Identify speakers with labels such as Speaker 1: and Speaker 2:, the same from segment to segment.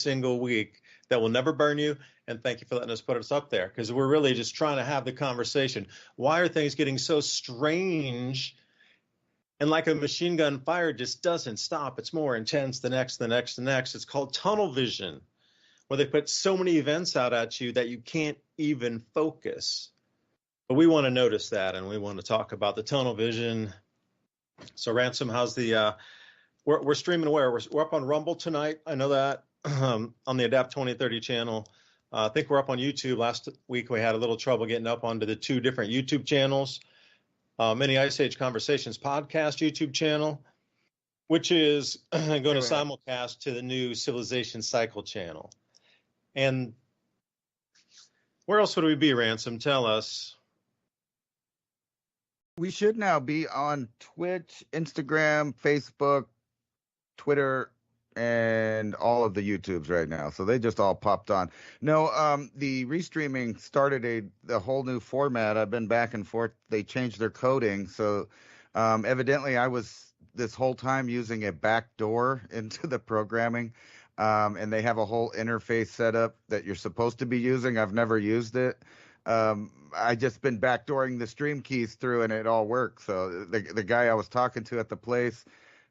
Speaker 1: single week that will never burn you. And thank you for letting us put us up there, because we're really just trying to have the conversation. Why are things getting so strange? And like a machine gun fire just doesn't stop. It's more intense, the next. It's called tunnel vision, where they put so many events out at you that you can't even focus. But we want to notice that, and we want to talk about the tunnel vision. So Ransom, how's the we're streaming where? We're up on Rumble tonight. I know that on the Adapt 2030 channel. I think we're up on YouTube. Last week we had a little trouble getting up onto the 2 different YouTube channels. Mini Ice Age Conversations podcast YouTube channel, which is going to simulcast to the new Civilization Cycle channel. And where else would we be, Ransom? Tell us.
Speaker 2: We should now be on Twitch, Instagram, Facebook, Twitter, and all of the YouTubes right now. So they just all popped on. No, the restreaming started the whole new format. I've been back and forth. They changed their coding. So evidently I was this whole time using a backdoor into the programming. And they have a whole interface set up that you're supposed to be using. I've never used it. I just been backdooring the stream keys through and it all worked. So the guy I was talking to at the place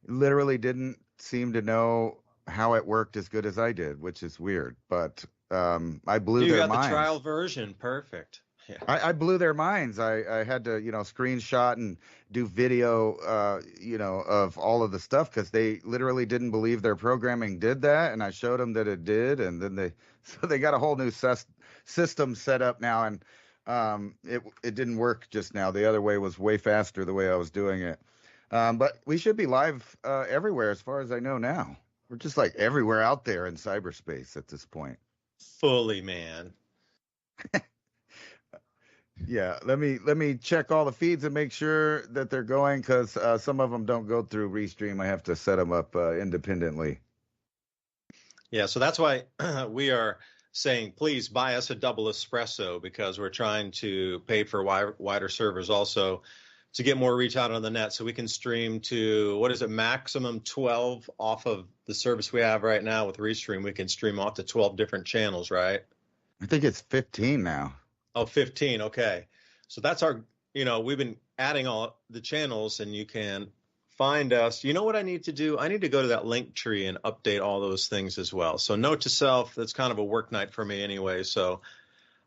Speaker 2: literally didn't seem to know how it worked as good as I did, which is weird. But I blew their minds. You got
Speaker 1: the trial version. Perfect.
Speaker 2: Yeah. I blew their minds. I had to, screenshot and do video, of all of the stuff because they literally didn't believe their programming did that. And I showed them that it did. And then they got a whole new system set up now. And it didn't work just now. The other way was way faster the way I was doing it. But we should be live everywhere as far as I know now. We're just like everywhere out there in cyberspace at this point.
Speaker 1: Fully, man.
Speaker 2: Yeah, let me check all the feeds and make sure that they're going because some of them don't go through Restream. I have to set them up independently.
Speaker 1: Yeah, so that's why we are saying, please buy us a double espresso because we're trying to pay for wider servers also to get more reach out on the net so we can stream to, maximum 12 off of the service we have right now with Restream. We can stream off to 12 different channels, right?
Speaker 2: I think it's 15 now.
Speaker 1: Oh, 15. Okay. So that's our, we've been adding all the channels and you can find us. You know what I need to do? I need to go to that link tree and update all those things as well. So note to self, that's kind of a work night for me anyway. So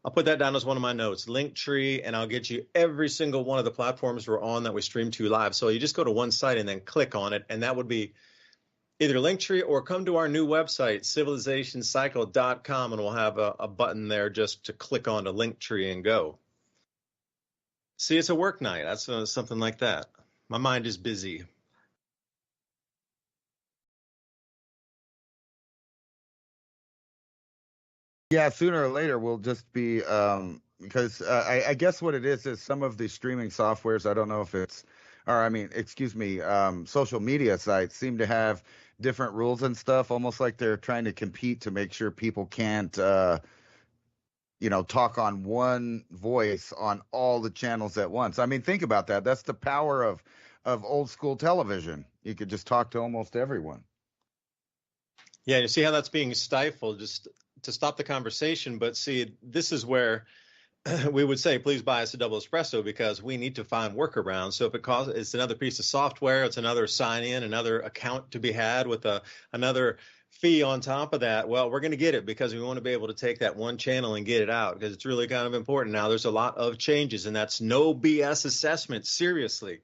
Speaker 1: I'll put that down as one of my notes, link tree, and I'll get you every single one of the platforms we're on that we stream to live. So you just go to one site and then click on it. And that would be either Linktree or come to our new website, civilizationcycle.com, and we'll have a button there just to click on to Linktree and go. See, it's a work night. That's something like that. My mind is busy.
Speaker 2: Yeah, sooner or later we'll just be because I guess what it is some of the streaming softwares, I don't know if it's, social media sites seem to have different rules and stuff, almost like they're trying to compete to make sure people can't, talk on one voice on all the channels at once. I mean, think about that. That's the power of old school television. You could just talk to almost everyone.
Speaker 1: Yeah, you see how that's being stifled just to stop the conversation. But see, this is where we would say, please buy us a double espresso because we need to find workarounds. So if it's another piece of software, it's another sign in, another account to be had with another fee on top of that. Well, we're going to get it because we want to be able to take that one channel and get it out because it's really kind of important. Now there's a lot of changes and that's no BS assessment. Seriously.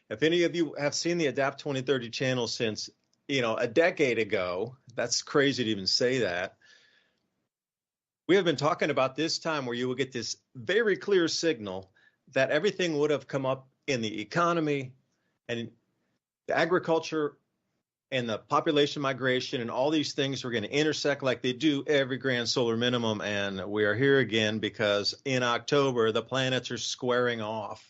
Speaker 1: If any of you have seen the Adapt 2030 channel since, a decade ago, that's crazy to even say that. We have been talking about this time where you will get this very clear signal that everything would have come up in the economy and the agriculture and the population migration and all these things are going to intersect like they do every grand solar minimum. And we are here again because in October, the planets are squaring off.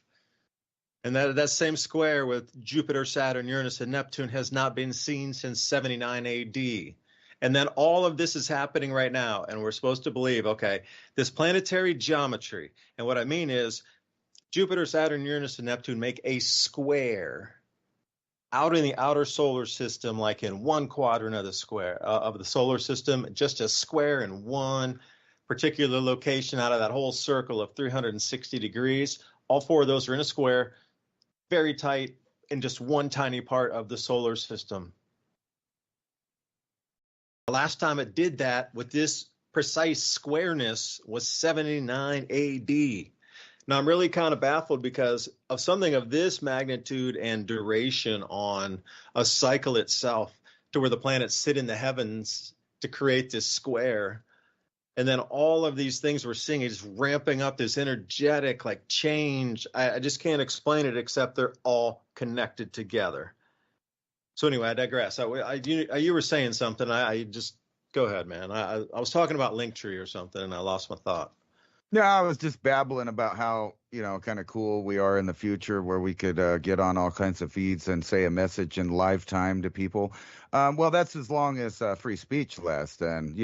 Speaker 1: And that same square with Jupiter, Saturn, Uranus, and Neptune has not been seen since 79 AD. And then all of this is happening right now. And we're supposed to believe, okay, this planetary geometry. And what I mean is Jupiter, Saturn, Uranus, and Neptune make a square. out in the outer solar system, like in one quadrant of the square of the solar system, just a square in one particular location out of that whole circle of 360 degrees. All four of those are in a square, very tight in just one tiny part of the solar system. The last time it did that with this precise squareness was 79 AD. Now, I'm really kind of baffled because of something of this magnitude and duration on a cycle itself, to where the planets sit in the heavens to create this square. And then all of these things we're seeing is ramping up this energetic like change. I just can't explain it except they're all connected together. So anyway, I digress. You were saying something. I just go ahead, man. I was talking about Linktree or something, and I lost my thought.
Speaker 2: No, I was just babbling about how, kind of cool we are in the future where we could get on all kinds of feeds and say a message in live time to people. Well, that's as long as free speech lasts. And,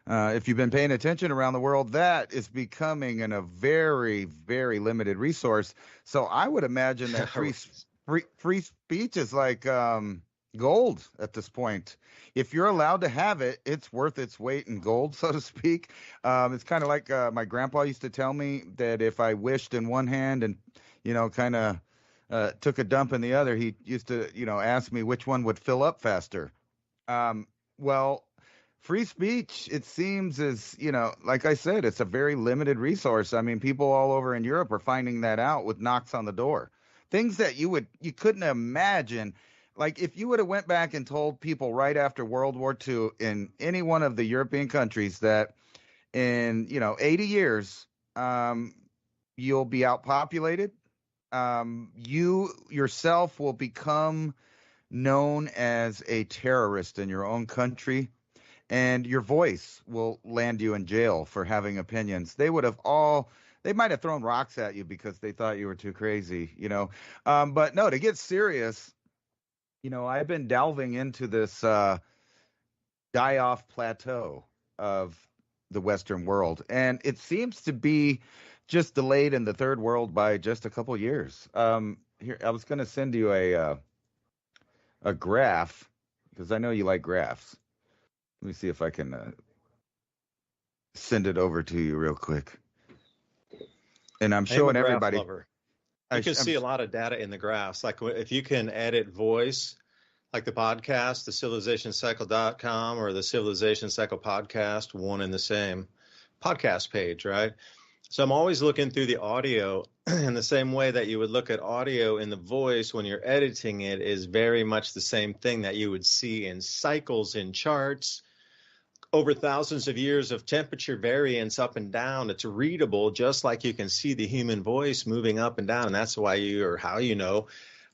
Speaker 2: if you've been paying attention around the world, that is becoming a very, very limited resource. So I would imagine that free speech is like gold at this point. If you're allowed to have it, it's worth its weight in gold, so to speak. It's kind of like my grandpa used to tell me that if I wished in one hand and, kind of took a dump in the other, he used to, ask me which one would fill up faster. Well, free speech, it seems, is, like I said, it's a very limited resource. I mean, people all over in Europe are finding that out with knocks on the door. Things that you couldn't imagine. Like if you would have went back and told people right after World War II in any one of the European countries that in 80 years you'll be outpopulated, you yourself will become known as a terrorist in your own country, and your voice will land you in jail for having opinions, they might have thrown rocks at you because they thought you were too crazy, but no, to get serious. I've been delving into this die-off plateau of the Western world, and it seems to be just delayed in the third world by just a couple years. Here, I was going to send you a graph because I know you like graphs. Let me see if I can send it over to you real quick. And I'm showing everybody.
Speaker 1: Lover. You can see a lot of data in the graphs. Like if you can edit voice, like the podcast, the civilizationcycle.com or the Civilization Cycle podcast, one and the same podcast page, right? So I'm always looking through the audio in the same way that you would look at audio in the voice when you're editing it is very much the same thing that you would see in cycles, in charts. Over thousands of years of temperature variance up and down, it's readable just like you can see the human voice moving up and down. And that's why how you know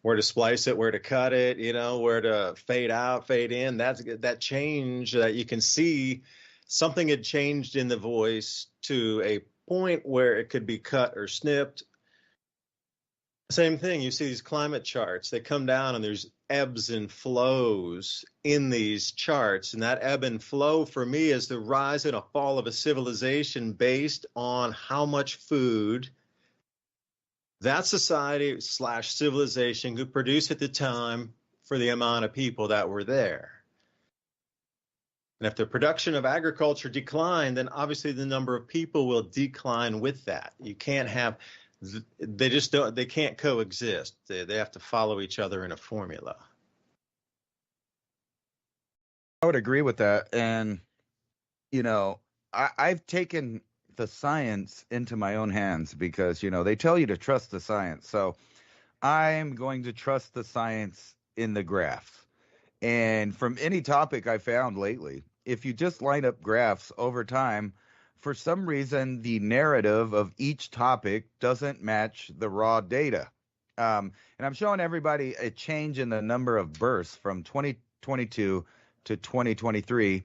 Speaker 1: where to splice it, where to cut it, where to fade out, fade in. That's that change that you can see. Something had changed in the voice to a point where it could be cut or snipped. Same thing, you see these climate charts, they come down and there's ebbs and flows in these charts. And that ebb and flow for me is the rise and a fall of a civilization based on how much food that society / civilization could produce at the time for the amount of people that were there. And if the production of agriculture declined, then obviously the number of people will decline with that. You can't have they can't coexist. They have to follow each other in a formula.
Speaker 2: I would agree with that. And, I've taken the science into my own hands because, they tell you to trust the science. So I'm going to trust the science in the graphs. And from any topic I found lately, if you just line up graphs over time, for some reason, the narrative of each topic doesn't match the raw data. And I'm showing everybody a change in the number of births from 2022 to 2023.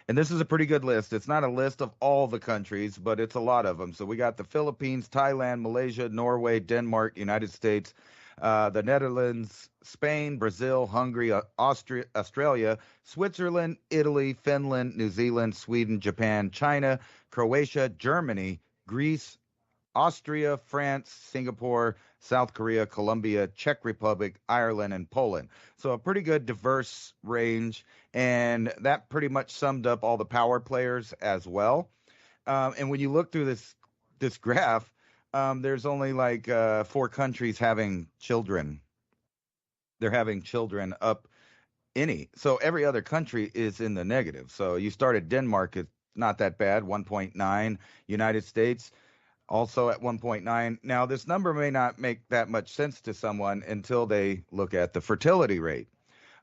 Speaker 2: And this is a pretty good list. It's not a list of all the countries, but it's a lot of them. So we got the Philippines, Thailand, Malaysia, Norway, Denmark, United States, the Netherlands, Spain, Brazil, Hungary, Australia, Switzerland, Italy, Finland, New Zealand, Sweden, Japan, China, Croatia, Germany, Greece, Austria, France, Singapore, South Korea, Colombia, Czech Republic, Ireland, and Poland. So a pretty good diverse range, and that pretty much summed up all the power players as well. And when you look through this graph, there's only like 4 countries having children. They're having children up any. So every other country is in the negative. So you start at Denmark, it's not that bad, 1.9. United States also at 1.9. Now, this number may not make that much sense to someone until they look at the fertility rate.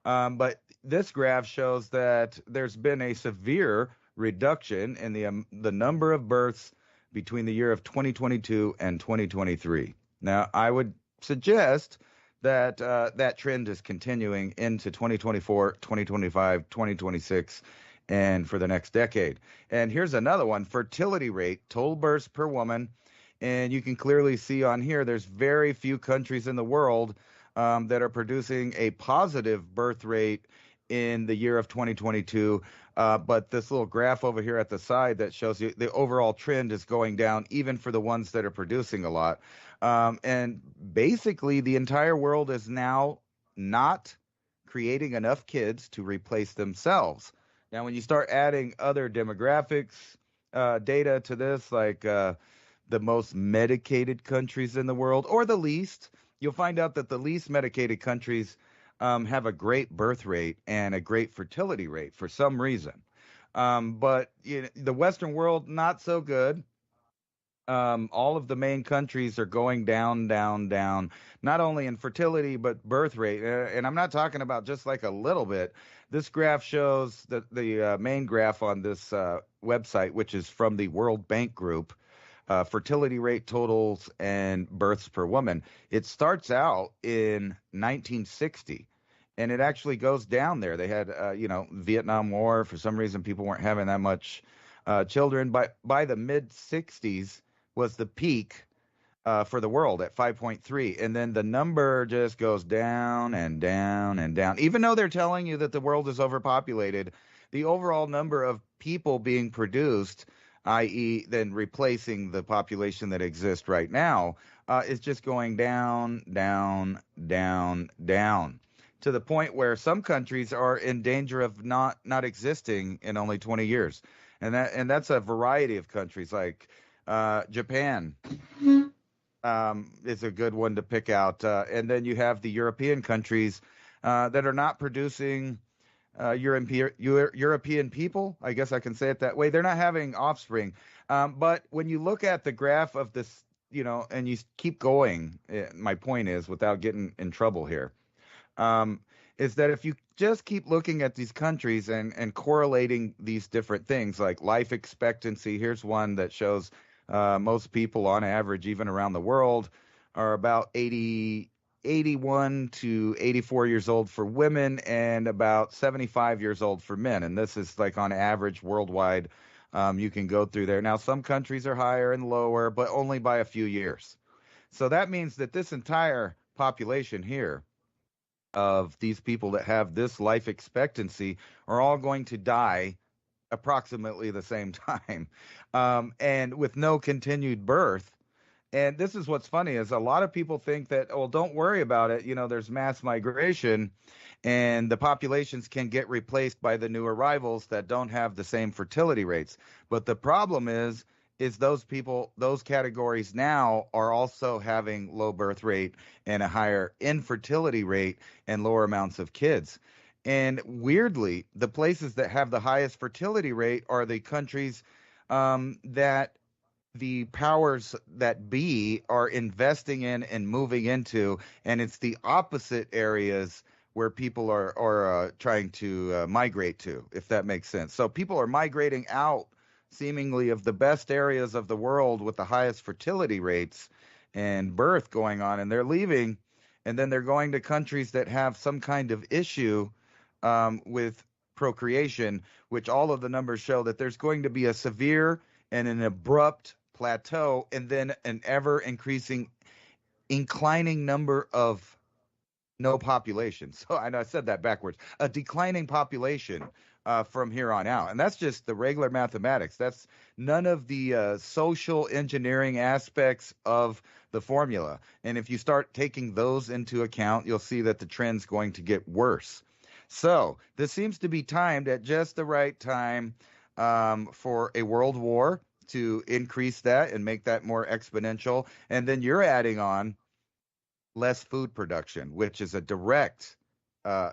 Speaker 2: But this graph shows that there's been a severe reduction in the number of births between the year of 2022 and 2023. Now, I would suggest that that trend is continuing into 2024, 2025, 2026, and for the next decade. And here's another one: fertility rate, total births per woman. And you can clearly see on here, there's very few countries in the world that are producing a positive birth rate in the year of 2022. But this little graph over here at the side that shows you the overall trend is going down, even for the ones that are producing a lot. And basically, the entire world is now not creating enough kids to replace themselves. Now, when you start adding other demographics data to this, like the most medicated countries in the world, or the least, you'll find out that the least medicated countries have a great birth rate and a great fertility rate for some reason. But the Western world, not so good. All of the main countries are going down, down, down, not only in fertility, but birth rate. And I'm not talking about just like a little bit. This graph shows that the main graph on this website, which is from the World Bank Group, fertility rate totals and births per woman. It starts out in 1960, and it actually goes down there. They had, Vietnam War. For some reason, people weren't having that much children. But by the mid 60s was the peak for the world at 5.3. And then the number just goes down and down and down. Even though they're telling you that the world is overpopulated, the overall number of people being produced, i.e., then replacing the population that exists right now, is just going down, down, down, down, to the point where some countries are in danger of not existing in only 20 years. And that's a variety of countries, like Japan is a good one to pick out. And then you have the European countries that are not producing European people. I guess I can say it that way. They're not having offspring. But when you look at the graph of this, and you keep going, my point is, without getting in trouble here, is that if you just keep looking at these countries and correlating these different things, like life expectancy, here's one that shows most people on average, even around the world, are about 81 to 84 years old for women and about 75 years old for men. And this is like on average worldwide. You can go through there. Now, some countries are higher and lower, but only by a few years. So that means that this entire population here of these people that have this life expectancy are all going to die approximately the same time, and with no continued birth. And this is what's funny, is a lot of people think that, oh, don't worry about it. There's mass migration and the populations can get replaced by the new arrivals that don't have the same fertility rates. But the problem is those people, those categories now are also having low birth rate and a higher infertility rate and lower amounts of kids. And weirdly, the places that have the highest fertility rate are the countries that the powers that be are investing in and moving into, and it's the opposite areas where people are trying to migrate to, if that makes sense. So people are migrating out seemingly of the best areas of the world with the highest fertility rates and birth going on, and they're leaving, and then they're going to countries that have some kind of issue with procreation, which all of the numbers show that there's going to be a severe and an abrupt plateau, and then an ever increasing inclining number of no population. So I know I said that backwards. A declining population from here on out. And that's just the regular mathematics. That's none of the social engineering aspects of the formula. And if you start taking those into account, you'll see that the trend's going to get worse. So this seems to be timed at just the right time for a world war to increase that and make that more exponential. And then you're adding on less food production, which is a direct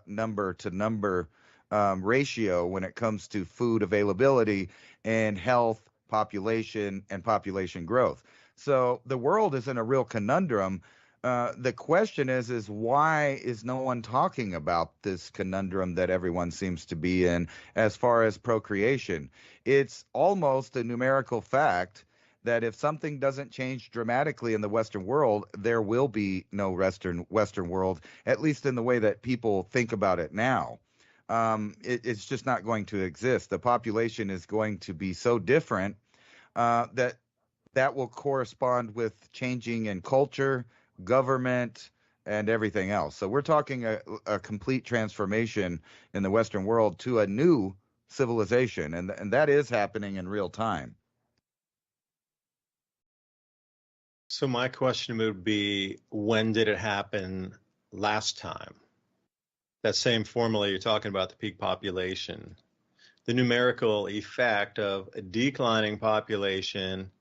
Speaker 2: number to number ratio when it comes to food availability and health, population, and population growth. So the world is in a real conundrum. The question is why is no one talking about this conundrum that everyone seems to be in as far as procreation? It's almost a numerical fact that if something doesn't change dramatically in the Western world, there will be no Western world, at least in the way that people think about it now. It's just not going to exist. The population is going to be so different that will correspond with changing in culture, government, and everything else. So we're talking a complete transformation in the Western world to a new civilization, and that is happening in real time.
Speaker 1: So my question would be, when did it happen last time? That same formula you're talking about, the peak population, the numerical effect of a declining population.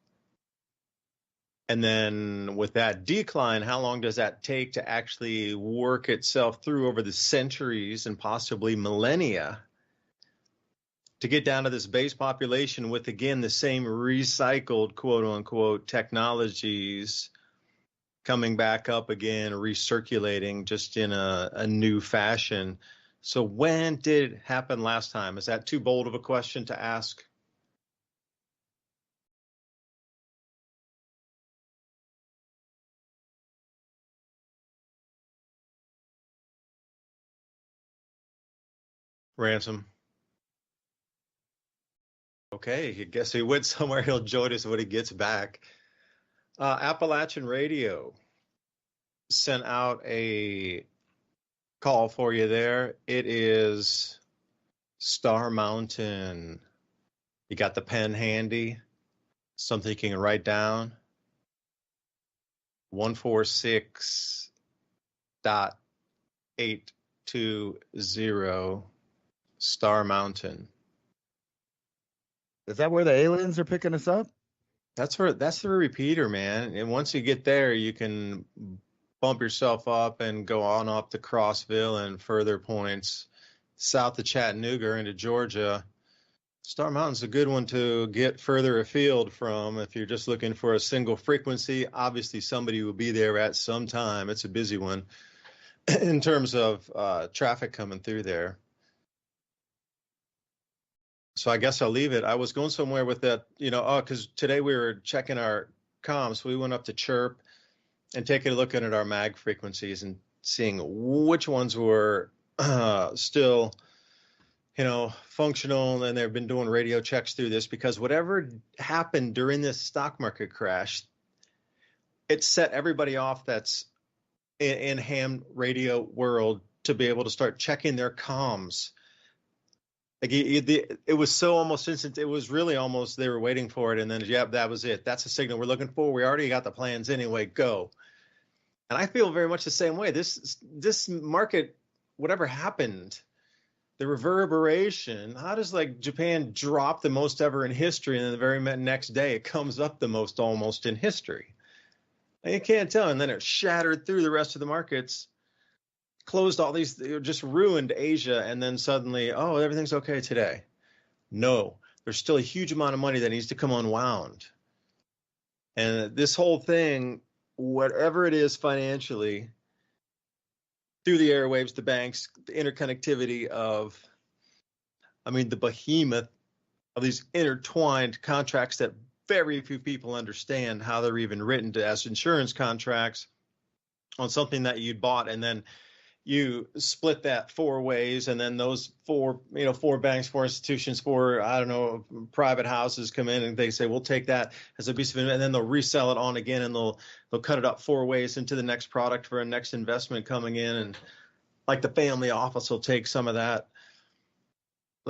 Speaker 1: And then with that decline, how long does that take to actually work itself through over the centuries and possibly millennia to get down to this base population with, again, the same recycled, quote unquote, technologies coming back up again, recirculating just in a new fashion. So when did it happen last time? Is that too bold of a question to ask? Ransom. Okay, I guess he went somewhere. He'll join us when he gets back. Appalachian Radio sent out a call for you there. It is Star Mountain. You got the pen handy? Something you can write down? 146.820 Star Mountain.
Speaker 2: Is that where the aliens are picking us up?
Speaker 1: That's the repeater, man. And once you get there, you can bump yourself up and go on up to Crossville and further points south of Chattanooga into Georgia. Star Mountain's a good one to get further afield from if you're just looking for a single frequency. Obviously, somebody will be there at some time. It's a busy one in terms of traffic coming through there. So I guess I'll leave it. I was going somewhere with that, because today we were checking our comms. We went up to Chirp and taking a look at our mag frequencies and seeing which ones were still, functional. And they've been doing radio checks through this because whatever happened during this stock market crash, it set everybody off that's in ham radio world to be able to start checking their comms. Like it was so almost instant. It was really almost they were waiting for it, and then that was it. That's the signal we're looking for. We already got the plans anyway. Go. And I feel very much the same way. This market, whatever happened, the reverberation. How does Japan drop the most ever in history, and then the very next day it comes up the most almost in history? And you can't tell. And then it shattered through the rest of the markets. Closed all these, just ruined Asia, and then suddenly, everything's okay today. No, there's still a huge amount of money that needs to come unwound. And this whole thing, whatever it is financially, through the airwaves, the banks, the interconnectivity of, the behemoth of these intertwined contracts that very few people understand how they're even written as insurance contracts on something that you bought, and then you split that 4 ways, and then those 4 banks, 4 institutions, 4, private houses come in and they say, we'll take that as a piece of it, and then they'll resell it on again, and they'll cut it up 4 ways into the next product for a next investment coming in. And like the family office will take some of that.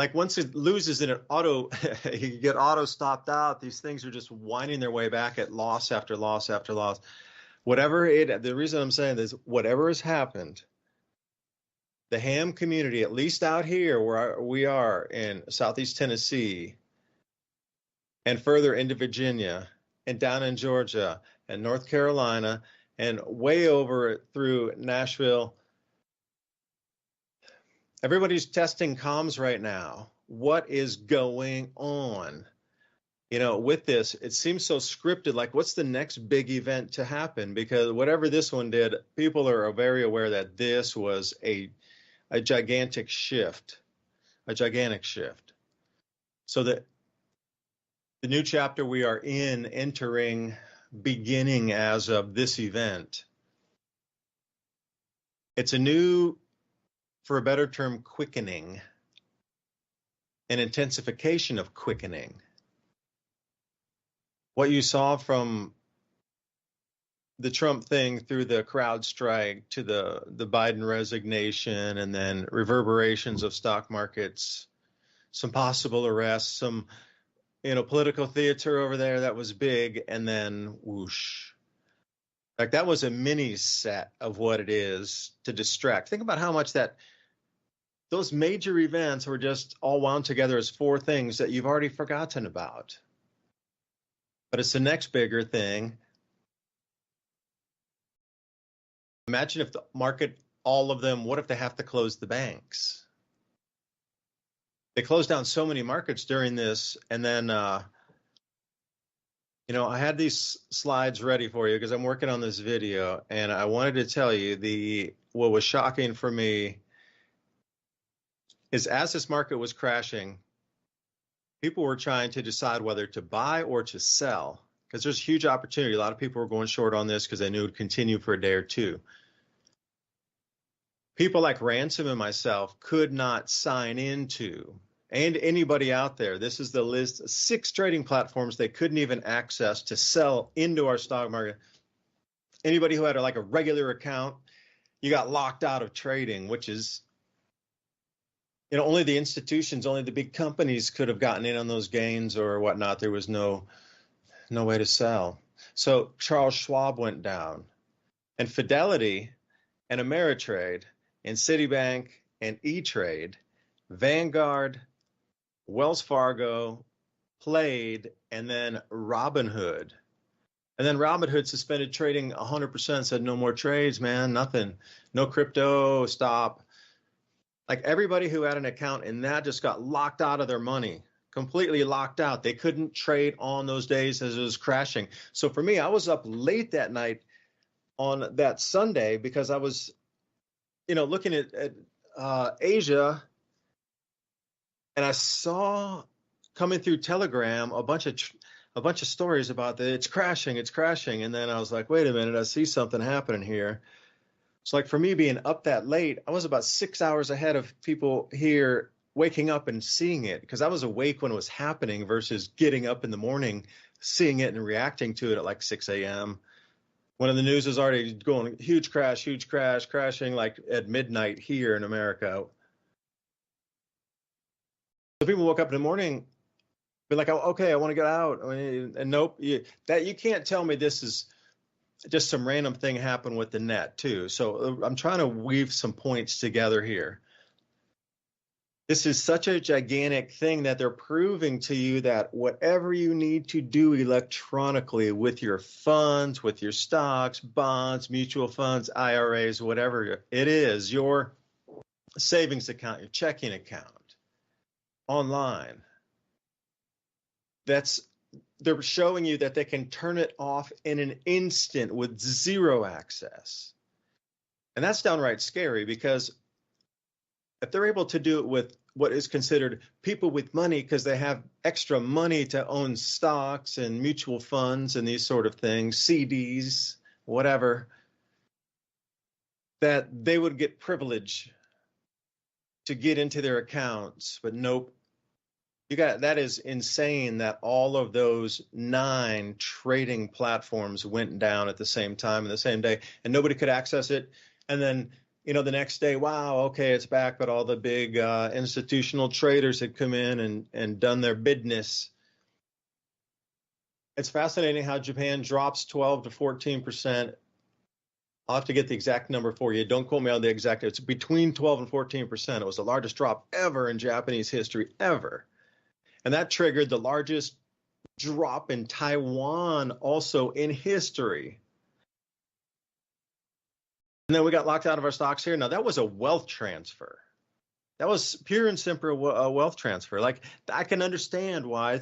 Speaker 1: like once it loses in an auto, you get auto stopped out. These things are just winding their way back at loss after loss after loss. The reason I'm saying this, whatever has happened, the ham community, at least out here where we are in Southeast Tennessee and further into Virginia and down in Georgia and North Carolina and way over through Nashville, everybody's testing comms right now. What is going on? With this, it seems so scripted. Like, what's the next big event to happen? Because whatever this one did, people are very aware that this was a gigantic shift, So that the new chapter we are entering, beginning as of this event, it's a new, for a better term, quickening, an intensification of quickening. What you saw from the Trump thing through the crowd strike to the Biden resignation, and then reverberations of stock markets, some possible arrests, some political theater over there that was big, and then whoosh. Like, that was a mini set of what it is to distract. Think about how much those major events were just all wound together as four things that you've already forgotten about. But it's the next bigger thing. Imagine if the market, all of them, what if they have to close the banks? They closed down so many markets during this, and then, I had these slides ready for you because I'm working on this video, and I wanted to tell you what was shocking for me is as this market was crashing, people were trying to decide whether to buy or to sell because there's huge opportunity. A lot of people were going short on this because they knew it would continue for a day or two. People like Ransom and myself could not sign into, and anybody out there, this is the list, 6 trading platforms they couldn't even access to sell into our stock market. Anybody who had a regular account, you got locked out of trading, which is, only the institutions, only the big companies could have gotten in on those gains or whatnot. There was no way to sell. So Charles Schwab went down, and Fidelity and Ameritrade and Citibank and E-Trade, Vanguard, Wells Fargo, Plaid, and then Robinhood. And then Robinhood suspended trading 100%, said no more trades, man, nothing, no crypto, stop. Like, everybody who had an account in that just got locked out of their money, completely locked out. They couldn't trade on those days as it was crashing. So for me, I was up late that night on that Sunday because I was, looking at Asia, and I saw coming through Telegram a bunch of stories about that it's crashing, and then I was like, wait a minute, I see something happening here. So like for me being up that late, I was about 6 hours ahead of people here waking up and seeing it because I was awake when it was happening versus getting up in the morning, seeing it and reacting to it at 6 a.m. when the news is already going huge crash, crashing at midnight here in America. So people woke up in the morning, be like, oh, okay, I want to get out. And nope, you can't tell me this is just some random thing happened with the net too. So I'm trying to weave some points together here. This is such a gigantic thing that they're proving to you that whatever you need to do electronically with your funds, with your stocks, bonds, mutual funds, IRAs, whatever it is, your savings account, your checking account, online, they're showing you that they can turn it off in an instant with zero access. And that's downright scary because if they're able to do it with what is considered people with money because they have extra money to own stocks and mutual funds and these sort of things, CDs, whatever, that they would get privilege to get into their accounts. But nope. That is insane that all of those 9 trading platforms went down at the same time in the same day and nobody could access it. And then the next day, wow, okay, it's back, but all the big institutional traders had come in and done their business. It's fascinating how Japan drops 12 to 14%. I'll have to get the exact number for you. Don't quote me on the exact. It's between 12 and 14%. It was the largest drop ever in Japanese history, ever. And that triggered the largest drop in Taiwan also in history. And then we got locked out of our stocks here. Now, that was a wealth transfer. That was pure and simple wealth transfer. Like, I can understand why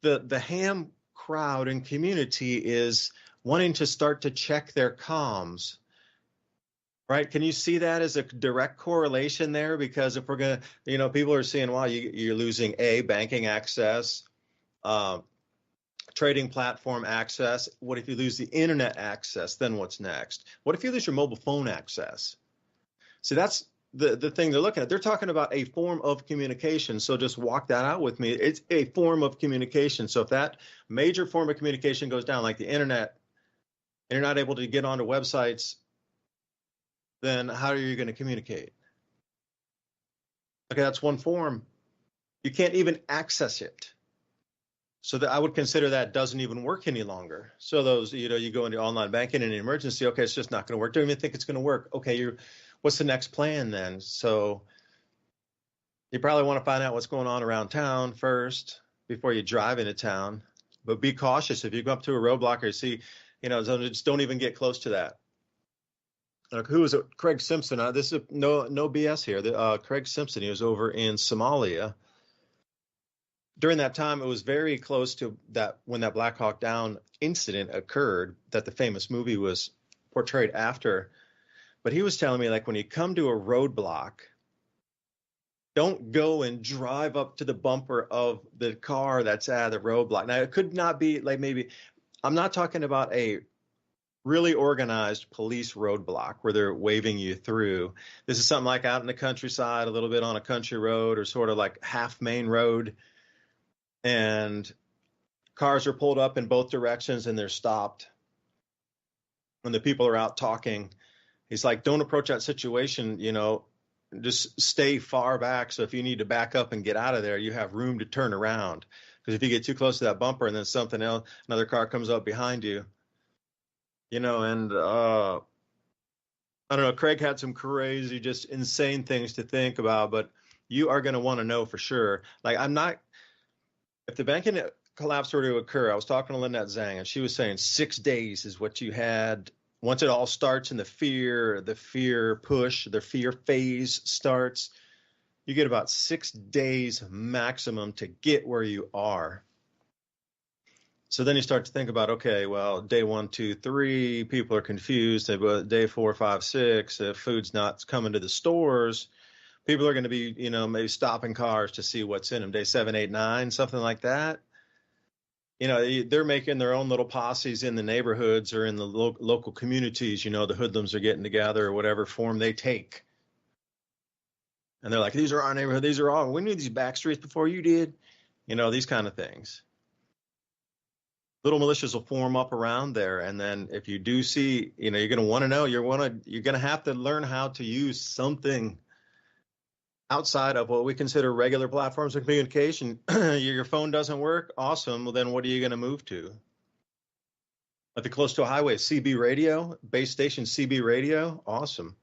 Speaker 1: the ham crowd and community is wanting to start to check their comms, right? Can you see that as a direct correlation there? Because if we're going to, people are seeing, wow, you're losing banking access, trading platform access. What if you lose the internet access? Then what's next? What if you lose your mobile phone access? See, that's the thing they're looking at. They're talking about a form of communication. So just walk that out with me. It's a form of communication. So if that major form of communication goes down, like the internet, and you're not able to get onto websites, then how are you going to communicate? Okay, that's one form. You can't even access it. So that I would consider that doesn't even work any longer. So those, you go into online banking in an emergency, okay, it's just not going to work. Don't even think it's going to work. Okay, what's the next plan then? So you probably want to find out what's going on around town first before you drive into town. But be cautious. If you go up to a roadblock or see, just don't even get close to that. Who is it? Craig Simpson. This is no BS here. Craig Simpson, he was over in Somalia. During that time, it was very close to that when that Black Hawk Down incident occurred that the famous movie was portrayed after. But he was telling me, like, when you come to a roadblock, don't go and drive up to the bumper of the car that's at the roadblock. Now, it could not be like maybe I'm not talking about a really organized police roadblock where they're waving you through. This is something like out in the countryside, a little bit on a country road or sort of like half main road. And cars are pulled up in both directions and they're stopped. When the people are out talking, he's like, don't approach that situation, just stay far back. So if you need to back up and get out of there, you have room to turn around. Because if you get too close to that bumper and then something else, another car comes up behind you, and I don't know, Craig had some crazy, just insane things to think about, but you are going to want to know for sure. Like, if the banking collapse were to occur, I was talking to Lynette Zhang, and she was saying 6 days is what you had. Once it all starts and the fear push, the fear phase starts, you get about 6 days maximum to get where you are. So then you start to think about, okay, well, day 1, 2, 3, people are confused. But day 4, 5, 6, if food's not coming to the stores, people are going to be, maybe stopping cars to see what's in them. Day 7, 8, 9, something like that. They're making their own little posses in the neighborhoods or in the local communities. The hoodlums are getting together or whatever form they take. And they're like, these are our neighborhood. These are all, we knew these back streets before you did. These kind of things. Little militias will form up around there. And then if you do see, you're going to want to know, you're going to have to learn how to use something outside of what we consider regular platforms of communication. Your phone doesn't work. Awesome. Well, then what are you going to move to? If you're close to a highway, CB radio, base station CB radio. Awesome.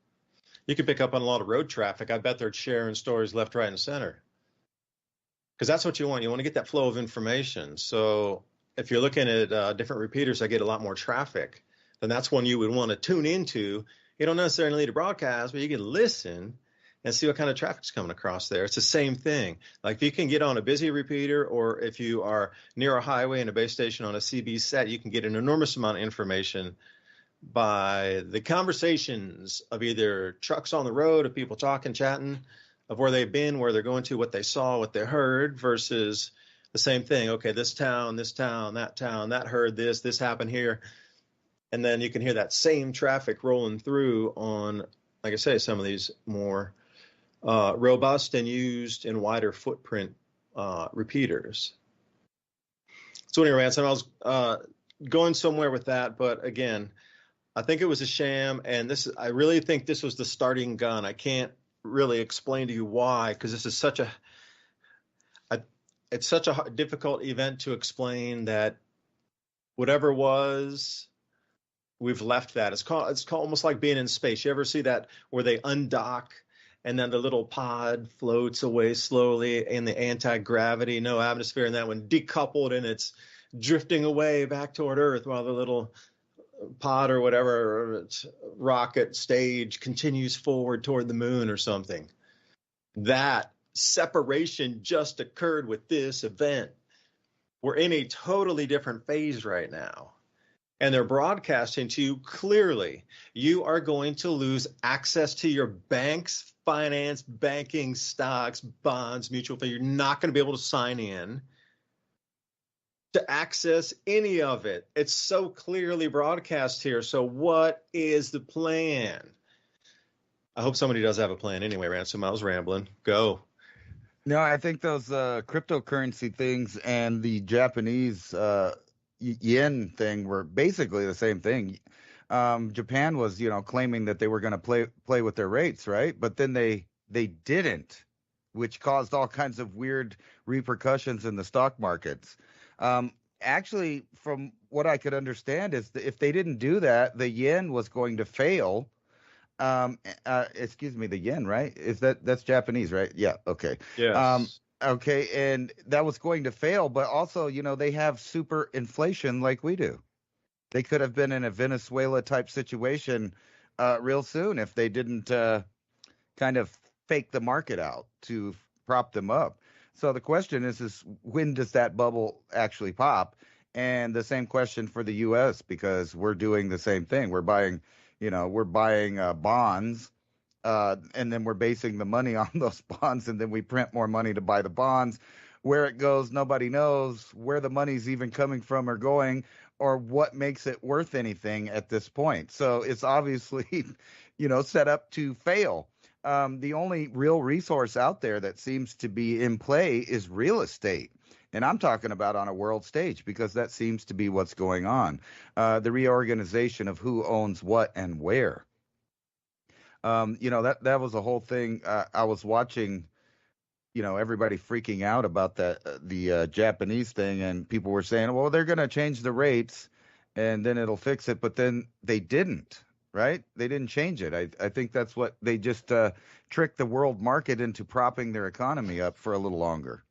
Speaker 1: You can pick up on a lot of road traffic. I bet they're sharing stories left, right, and center. Because that's what you want. You want to get that flow of information. So if you're looking at different repeaters that get a lot more traffic, then that's one you would want to tune into. You don't necessarily need to broadcast, but you can listen and see what kind of traffic's coming across there. It's the same thing. Like if you can get on a busy repeater, or if you are near a highway and a base station on a CB set, you can get an enormous amount of information by the conversations of either trucks on the road, of people talking, chatting, of where they've been, where they're going to, what they saw, what they heard, versus the same thing. Okay, this town, that heard this happened here. And then you can hear that same traffic rolling through on, like I say, some of these more robust and used and wider footprint repeaters. So anyway, Ransom, I was going somewhere with that, but again, I think it was a sham, and I really think this was the starting gun. I can't really explain to you why, because this is a it's such a difficult event to explain that whatever was, we've left that. It's called almost like being in space. You ever see that where they undock and then the little pod floats away slowly in the anti-gravity, no atmosphere, and that one decoupled and it's drifting away back toward Earth while the little pod or whatever it's rocket stage continues forward toward the moon or something. That separation just occurred with this event. We're in a totally different phase right now. And they're broadcasting to you clearly, you are going to lose access to your banks, finance, banking, stocks, bonds, mutual funds. You're not going to be able to sign in to access any of it. It's so clearly broadcast here. So what is the plan? I hope somebody does have a plan anyway, Ransom. I was rambling. Go.
Speaker 2: No, I think those cryptocurrency things and the Japanese yen thing were basically the same thing. Japan was, claiming that they were going to play with their rates, right? But then they didn't, which caused all kinds of weird repercussions in the stock markets. Actually, from what I could understand, is that if they didn't do that, the yen was going to fail. Excuse me, the yen, right? That's Japanese, right? Yeah. Okay.
Speaker 1: Yes.
Speaker 2: Okay, and that was going to fail, but also, they have super inflation like we do. They could have been in a Venezuela type situation real soon if they didn't kind of fake the market out to prop them up. So the question is when does that bubble actually pop? And the same question for the U.S. because we're doing the same thing. We're buying bonds, and then we're basing the money on those bonds, and then we print more money to buy the bonds. Where it goes, nobody knows where the money's even coming from or going, or what makes it worth anything at this point. So it's obviously, set up to fail. The only real resource out there that seems to be in play is real estate. And I'm talking about on a world stage because that seems to be what's going on. The reorganization of who owns what and where. That was a whole thing. I was watching, everybody freaking out about the Japanese thing, and people were saying, well, they're going to change the rates and then it'll fix it. But then they didn't, right? They didn't change it. I think that's what they just tricked the world market into propping their economy up for a little longer.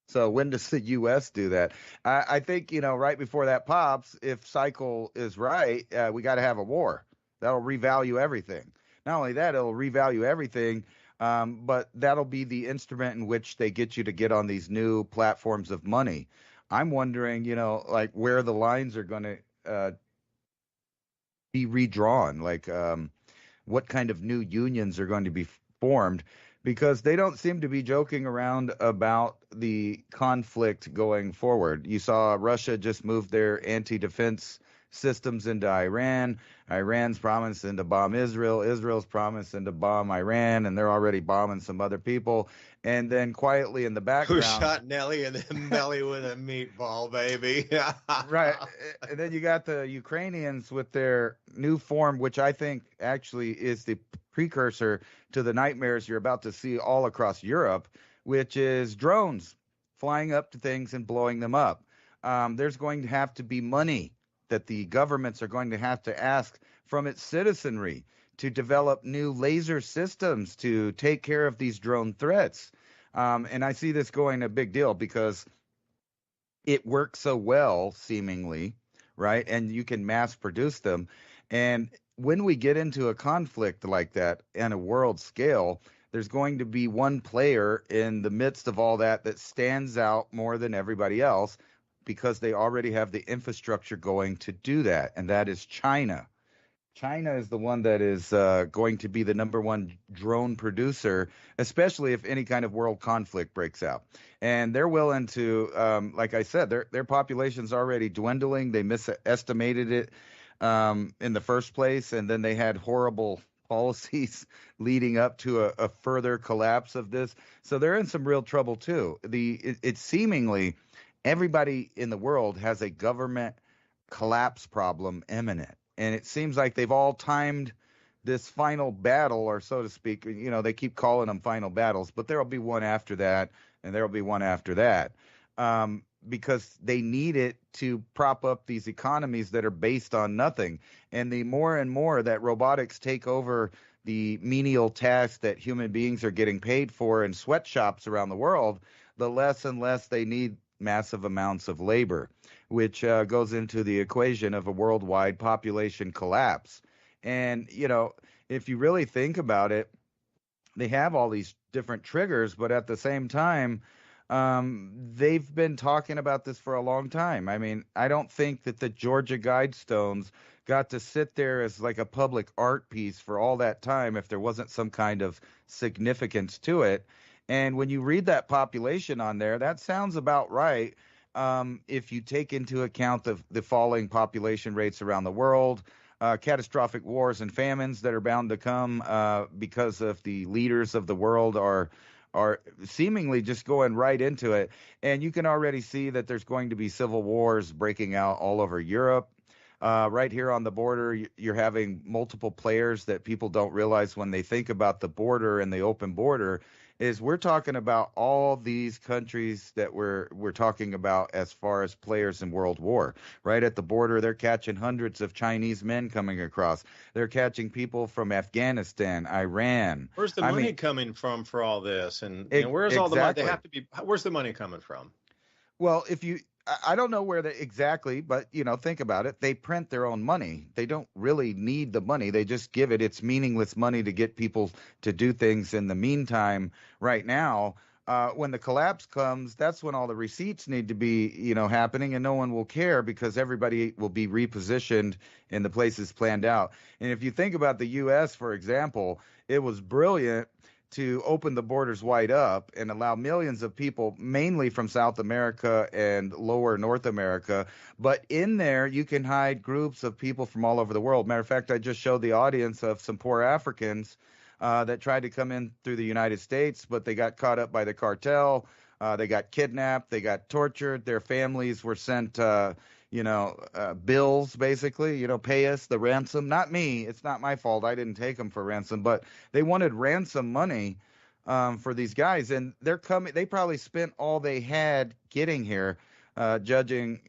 Speaker 2: So when does the U.S. do that? I think, right before that pops, if cycle is right, we got to have a war. That'll revalue everything. Not only that, it'll revalue everything, but that'll be the instrument in which they get you to get on these new platforms of money. I'm wondering, like where the lines are going to be redrawn, like what kind of new unions are going to be formed, because they don't seem to be joking around about the conflict going forward. You saw Russia just move their anti-defense systems into Iran. Iran's promising to bomb Israel. Israel's promising to bomb Iran, and they're already bombing some other people. And then quietly in the background,
Speaker 1: who shot Nelly in the belly with a meatball, baby?
Speaker 2: right. And then you got the Ukrainians with their new form, which I think actually is the precursor to the nightmares you're about to see all across Europe, which is drones flying up to things and blowing them up. There's going to have to be money that the governments are going to have to ask from its citizenry to develop new laser systems to take care of these drone threats. And I see this going a big deal because it works so well, seemingly, right? And you can mass produce them. And when we get into a conflict like that on a world scale, there's going to be one player in the midst of all that stands out more than everybody else because they already have the infrastructure going to do that, and that is China. China is the one that is going to be the number one drone producer, especially if any kind of world conflict breaks out. And they're willing to, like I said, their population's already dwindling. They misestimated it in the first place, and then they had horrible policies leading up to a further collapse of this. So they're in some real trouble too. It's seemingly everybody in the world has a government collapse problem imminent. And it seems like they've all timed this final battle, or so to speak. They keep calling them final battles, but there'll be one after that, and there'll be one after that, because they need it to prop up these economies that are based on nothing. And the more and more that robotics take over the menial tasks that human beings are getting paid for in sweatshops around the world, the less and less they need massive amounts of labor, which goes into the equation of a worldwide population collapse. And, if you really think about it, they have all these different triggers, but at the same time, they've been talking about this for a long time. I mean, I don't think that the Georgia Guidestones got to sit there as like a public art piece for all that time if there wasn't some kind of significance to it. And when you read that population on there, that sounds about right. If you take into account the falling population rates around the world, catastrophic wars and famines that are bound to come because of the leaders of the world are seemingly just going right into it. And you can already see that there's going to be civil wars breaking out all over Europe. Right here on the border, you're having multiple players that people don't realize when they think about the border and the open border. Is we're talking about all these countries that we're talking about as far as players in World War. Right at the border, they're catching hundreds of Chinese men coming across. They're catching people from Afghanistan, Iran.
Speaker 1: Where's the money coming from for all this? And where's all the money?
Speaker 2: Exactly.
Speaker 1: They have to be. Where's the money coming from?
Speaker 2: Well, I don't know where exactly, but think about it. They print their own money. They don't really need the money. They just give it. It's meaningless money to get people to do things in the meantime. Right now, when the collapse comes, that's when all the receipts need to be, happening, and no one will care because everybody will be repositioned in the places planned out. And if you think about the U.S., for example, it was brilliant to open the borders wide up and allow millions of people, mainly from South America and lower North America. But in there, you can hide groups of people from all over the world. Matter of fact, I just showed the audience of some poor Africans that tried to come in through the United States, but they got caught up by the cartel. They got kidnapped. They got tortured. Their families were sent bills, basically, pay us the ransom. Not me. It's not my fault. I didn't take them for ransom, but they wanted ransom money for these guys. And they're coming. They probably spent all they had getting here, judging,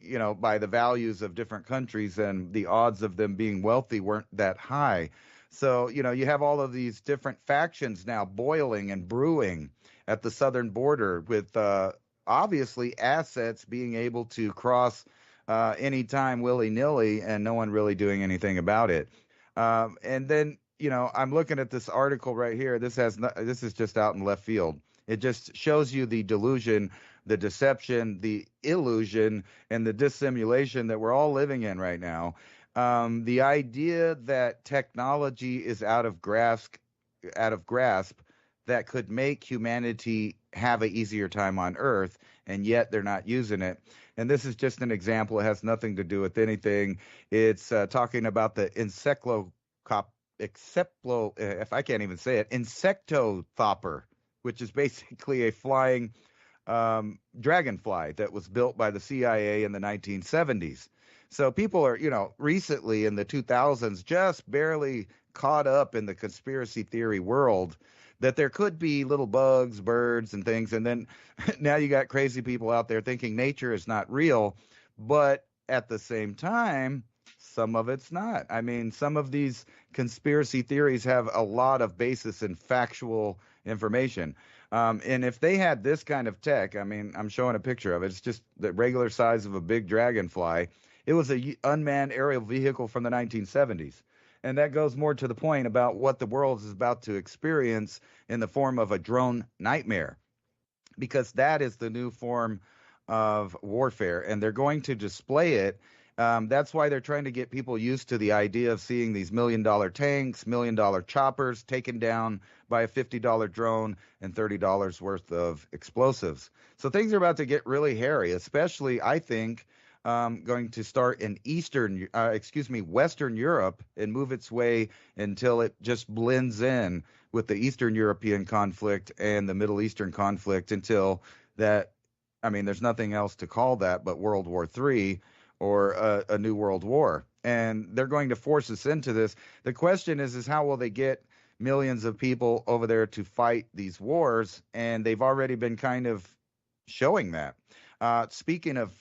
Speaker 2: by the values of different countries, and the odds of them being wealthy weren't that high. So, you have all of these different factions now boiling and brewing at the southern border with obviously assets being able to cross anytime willy-nilly and no one really doing anything about it. And then, I'm looking at this article right here. This is just out in left field. It just shows you the delusion, the deception, the illusion, and the dissimulation that we're all living in right now. The idea that technology is out of grasp that could make humanity have an easier time on Earth, and yet they're not using it. And this is just an example. It has nothing to do with anything. It's talking about the if I can't even say it, insectothopper, which is basically a flying dragonfly that was built by the CIA in the 1970s. So people are, recently in the 2000s, just barely caught up in the conspiracy theory world that there could be little bugs, birds, and things. And then now you got crazy people out there thinking nature is not real. But at the same time, some of it's not. I mean, some of these conspiracy theories have a lot of basis in factual information. And if they had this kind of tech, I mean, I'm showing a picture of it. It's just the regular size of a big dragonfly. It was a unmanned aerial vehicle from the 1970s. And that goes more to the point about what the world is about to experience in the form of a drone nightmare, because that is the new form of warfare, and they're going to display it. That's why they're trying to get people used to the idea of seeing these $1 million tanks, $1 million choppers taken down by a $50 drone and $30 worth of explosives. So things are about to get really hairy, especially, I think, going to start in Western Europe and move its way until it just blends in with the Eastern European conflict and the Middle Eastern conflict until that, I mean, there's nothing else to call that but World War III or a new world war. and they're going to force us into this. The question is how will they get millions of people over there to fight these wars? And they've already been kind of showing that. Speaking of,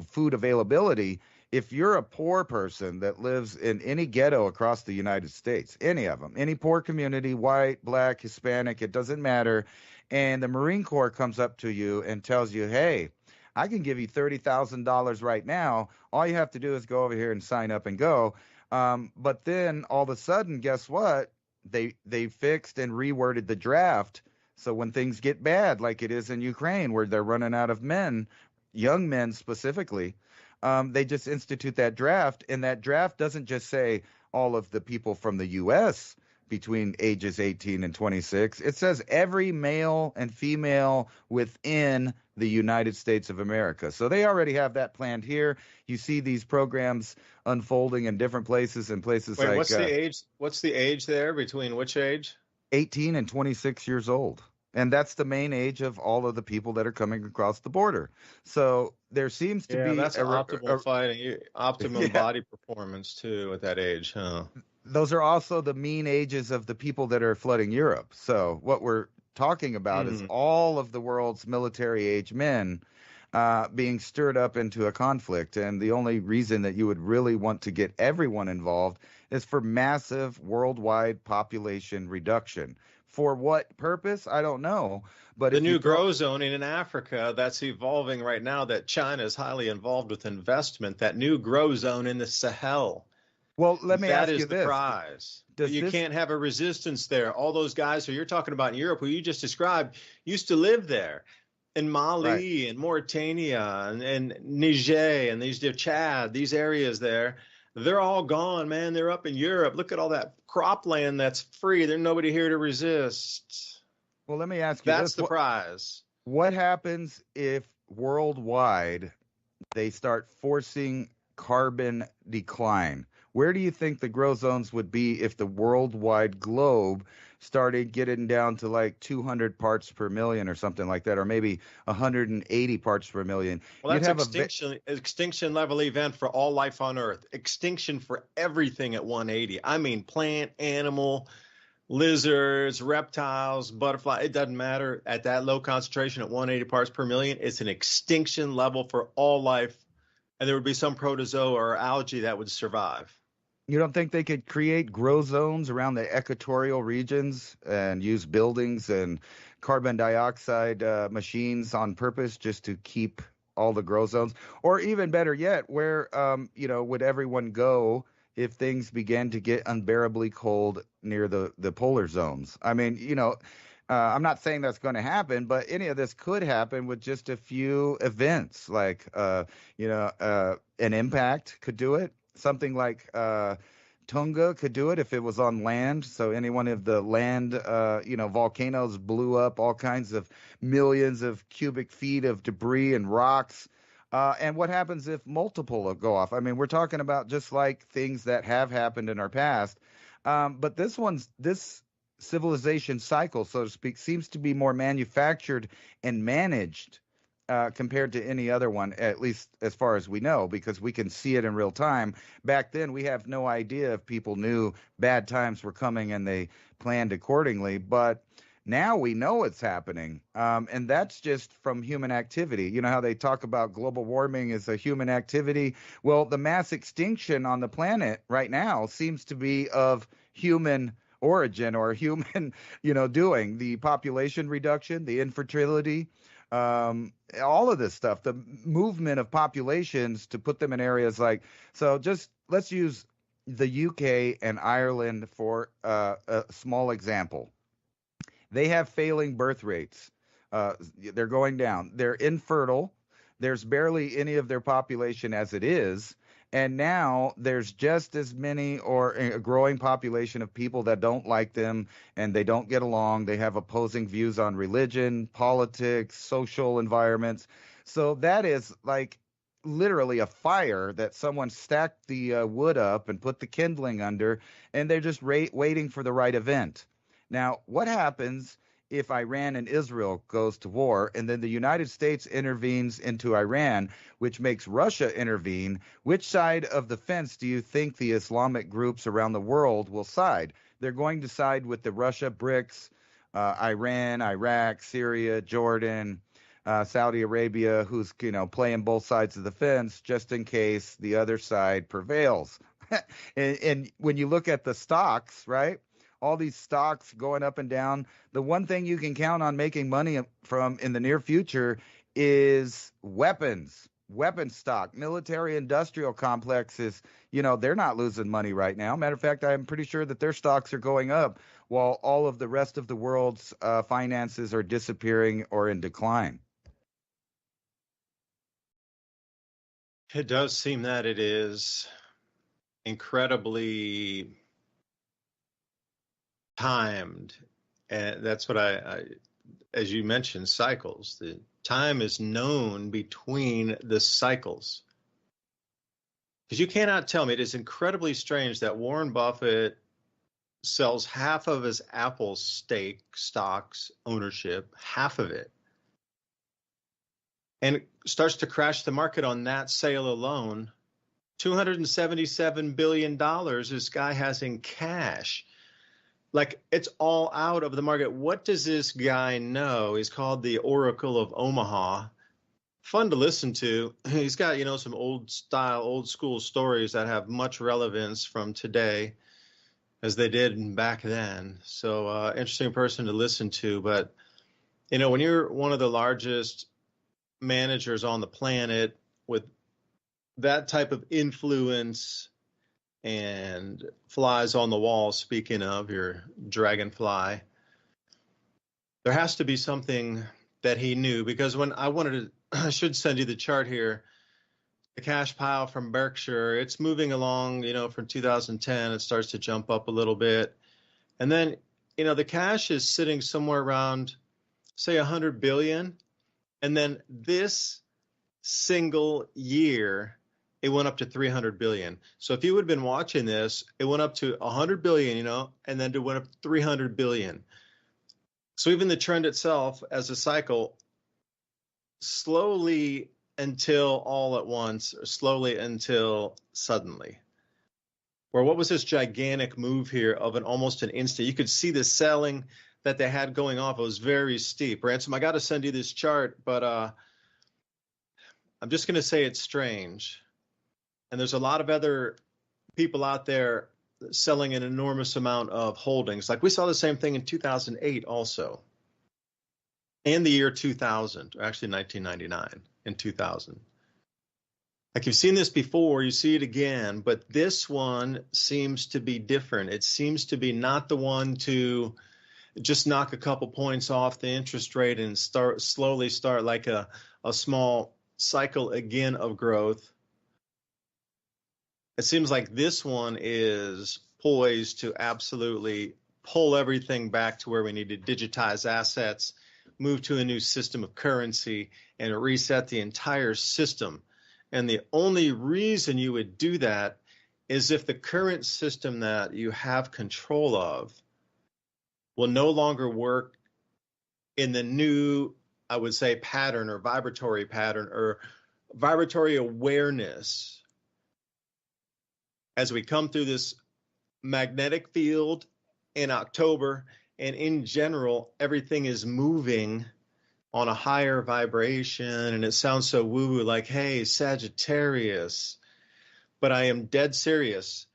Speaker 2: food availability, if you're a poor person that lives in any ghetto across the United States, any of them, any poor community, white, black, Hispanic, it doesn't matter, and the Marine Corps comes up to you and tells you, hey, I can give you $30,000 right now. All you have to do is go over here and sign up and go. But then all of a sudden, guess what? They fixed and reworded the draft. So when things get bad, like it is in Ukraine, where they're running out of men, young men specifically, they just institute that draft. And that draft doesn't just say all of the people from the U.S. between ages 18 and 26. It says every male and female within the United States of America. So they already have that planned here. You see these programs unfolding in different places, and places
Speaker 1: Wait,
Speaker 2: like
Speaker 1: what's the age? What's the age there between which age?
Speaker 2: 18 and 26 years old. And that's the main age of all of the people that are coming across the border. So there seems to be
Speaker 1: that's optimal fighting, optimum
Speaker 2: Yeah.
Speaker 1: body performance too at that age, huh?
Speaker 2: Those are also the mean ages of the people that are flooding Europe. So what we're talking about is all of the world's military age men being stirred up into a conflict. And the only reason that you would really want to get everyone involved is for massive worldwide population reduction. For what purpose? I don't know. But
Speaker 1: the new grow zoning in Africa that's evolving right now, that China is highly involved with investment, that new grow zone in the Sahel.
Speaker 2: Well, let me ask you this.
Speaker 1: That is the prize. You can't have a resistance there. All those guys who you're talking about in Europe, who you just described, used to live there. In Mali and Mauritania and Niger and these Chad, these areas there, they're all gone, man. They're up in Europe. Look at all that cropland that's free. There's nobody here to resist.
Speaker 2: Well, let me ask you this.
Speaker 1: That's the prize.
Speaker 2: What happens if worldwide they start forcing carbon decline? Where do you think the grow zones would be if the worldwide globe started getting down to like 200 parts per million or something like that, or maybe 180 parts per million?
Speaker 1: Well, that's extinction level event for all life on Earth. Extinction for everything at 180. I mean, plant, animal, lizards, reptiles, butterfly. It doesn't matter. At that low concentration at 180 parts per million, it's an extinction level for all life. And there would be some protozoa or algae that would survive.
Speaker 2: You don't think they could create grow zones around the equatorial regions and use buildings and carbon dioxide machines on purpose just to keep all the grow zones? Or even better yet, where would everyone go if things began to get unbearably cold near the polar zones? I mean, I'm not saying that's going to happen, but any of this could happen with just a few events, like an impact could do it. Something like Tonga could do it if it was on land. So any one of the land, volcanoes blew up all kinds of millions of cubic feet of debris and rocks. And what happens if multiple go off? I mean, we're talking about just like things that have happened in our past. But this civilization cycle, so to speak, seems to be more manufactured and managed compared to any other one, at least as far as we know, because we can see it in real time. Back then, we have no idea if people knew bad times were coming and they planned accordingly. But now we know it's happening, and that's just from human activity. You know how they talk about global warming as a human activity? Well, the mass extinction on the planet right now seems to be of human origin or human, doing. The population reduction, the infertility, all of this stuff, the movement of populations to put them in areas like, so just let's use the UK and Ireland for a small example. They have failing birth rates. They're going down. They're infertile. There's barely any of their population as it is. And now there's just as many or a growing population of people that don't like them and they don't get along. They have opposing views on religion, politics, social environments. So that is like literally a fire that someone stacked the wood up and put the kindling under, and they're just waiting for the right event. Now, what happens if Iran and Israel goes to war, and then the United States intervenes into Iran, which makes Russia intervene, which side of the fence do you think the Islamic groups around the world will side? They're going to side with the Russia BRICS, Iran, Iraq, Syria, Jordan, Saudi Arabia, who's playing both sides of the fence just in case the other side prevails. And when you look at the stocks, right? All these stocks going up and down. The one thing you can count on making money from in the near future is weapon stock, military industrial complexes. They're not losing money right now. Matter of fact, I'm pretty sure that their stocks are going up while all of the rest of the world's finances are disappearing or in decline.
Speaker 1: It does seem that it is incredibly timed. And that's what as you mentioned, cycles. The time is known between the cycles. Because you cannot tell me, it is incredibly strange that Warren Buffett sells half of his Apple stocks ownership, half of it, and starts to crash the market on that sale alone. $277 billion this guy has in cash. Like, it's all out of the market. What does this guy know? He's called the Oracle of Omaha. Fun to listen to. He's got, some old school stories that have much relevance from today as they did back then. So interesting person to listen to. But, when you're one of the largest managers on the planet with that type of influence and flies on the wall, speaking of your dragonfly, there has to be something that he knew, because when I should send you the chart here, the cash pile from Berkshire, it's moving along, from 2010, it starts to jump up a little bit. And then, the cash is sitting somewhere around, say, 100 billion. And then this single year, it went up to 300 billion. So if you would have been watching this, it went up to 100 billion, and then it went up to 300 billion. So even the trend itself as a cycle, slowly until all at once, or slowly until suddenly. Or what was this gigantic move here of almost an instant? You could see the selling that they had going off. It was very steep. Ransom, I got to send you this chart, but I'm just going to say it's strange. And there's a lot of other people out there selling an enormous amount of holdings. Like we saw the same thing in 2008 also. And the year 2000, or actually 1999 and 2000. Like you've seen this before, you see it again, but this one seems to be different. It seems to be not the one to just knock a couple points off the interest rate and slowly start like a small cycle again of growth. It seems like this one is poised to absolutely pull everything back to where we need to digitize assets, move to a new system of currency, and reset the entire system. And the only reason you would do that is if the current system that you have control of will no longer work in the new, I would say, pattern or vibratory awareness. As we come through this magnetic field in October, and in general, everything is moving on a higher vibration, and it sounds so woo-woo, like, hey, Sagittarius. But I am dead serious.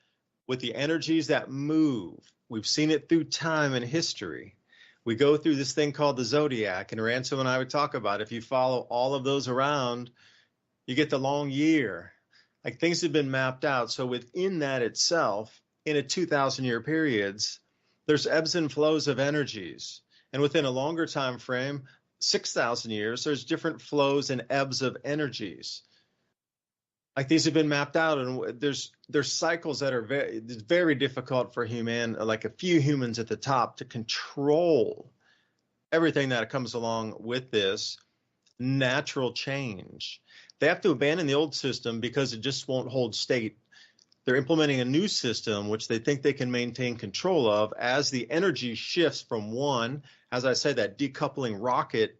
Speaker 1: With the energies that move, we've seen it through time and history. We go through this thing called the zodiac, and Ransom and I would talk about, if you follow all of those around, you get the long year. Like, things have been mapped out. So within that itself, in a 2,000-year periods, there's ebbs and flows of energies. And within a longer time frame, 6,000 years, there's different flows and ebbs of energies. Like, these have been mapped out, and there's cycles that are very difficult for like a few humans at the top to control everything that comes along with this natural change. They have to abandon the old system because it just won't hold state They're implementing a new system which they think they can maintain control of as the energy shifts from one, as I said, that decoupling rocket.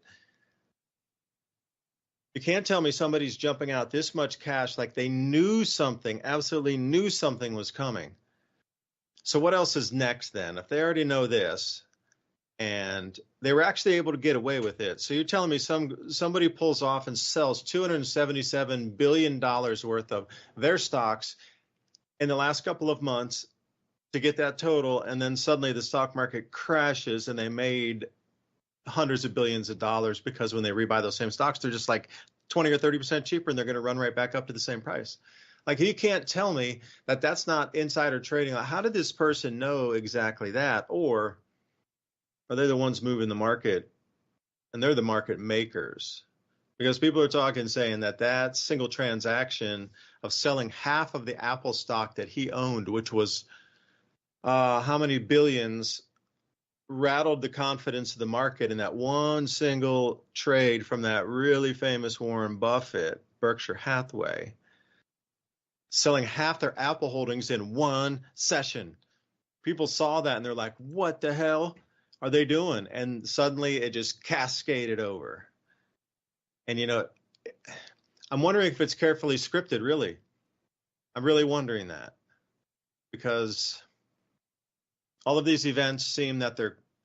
Speaker 1: You can't tell me somebody's jumping out this much cash like they knew something, absolutely knew something was coming. So what else is next then? If they already know this, and they were actually able to get away with it. So you're telling me somebody pulls off and sells $277 billion worth of their stocks in the last couple of months to get that total, and then suddenly the stock market crashes and they made hundreds of billions of dollars because when they rebuy those same stocks, they're just like 20 or 30% cheaper and they're going to run right back up to the same price. Like, you can't tell me that that's not insider trading. How did this person know exactly that? Or are they the ones moving the market and they're the market makers? Because people are talking, saying that single transaction of selling half of the Apple stock that he owned, which was how many billions, rattled the confidence of the market in that one single trade from that really famous Warren Buffett, Berkshire Hathaway, selling half their Apple holdings in one session. People saw that and they're like, what the hell are they doing? And suddenly it just cascaded over. And, I'm wondering if it's carefully scripted, really. I'm really wondering that, because all of these events seem that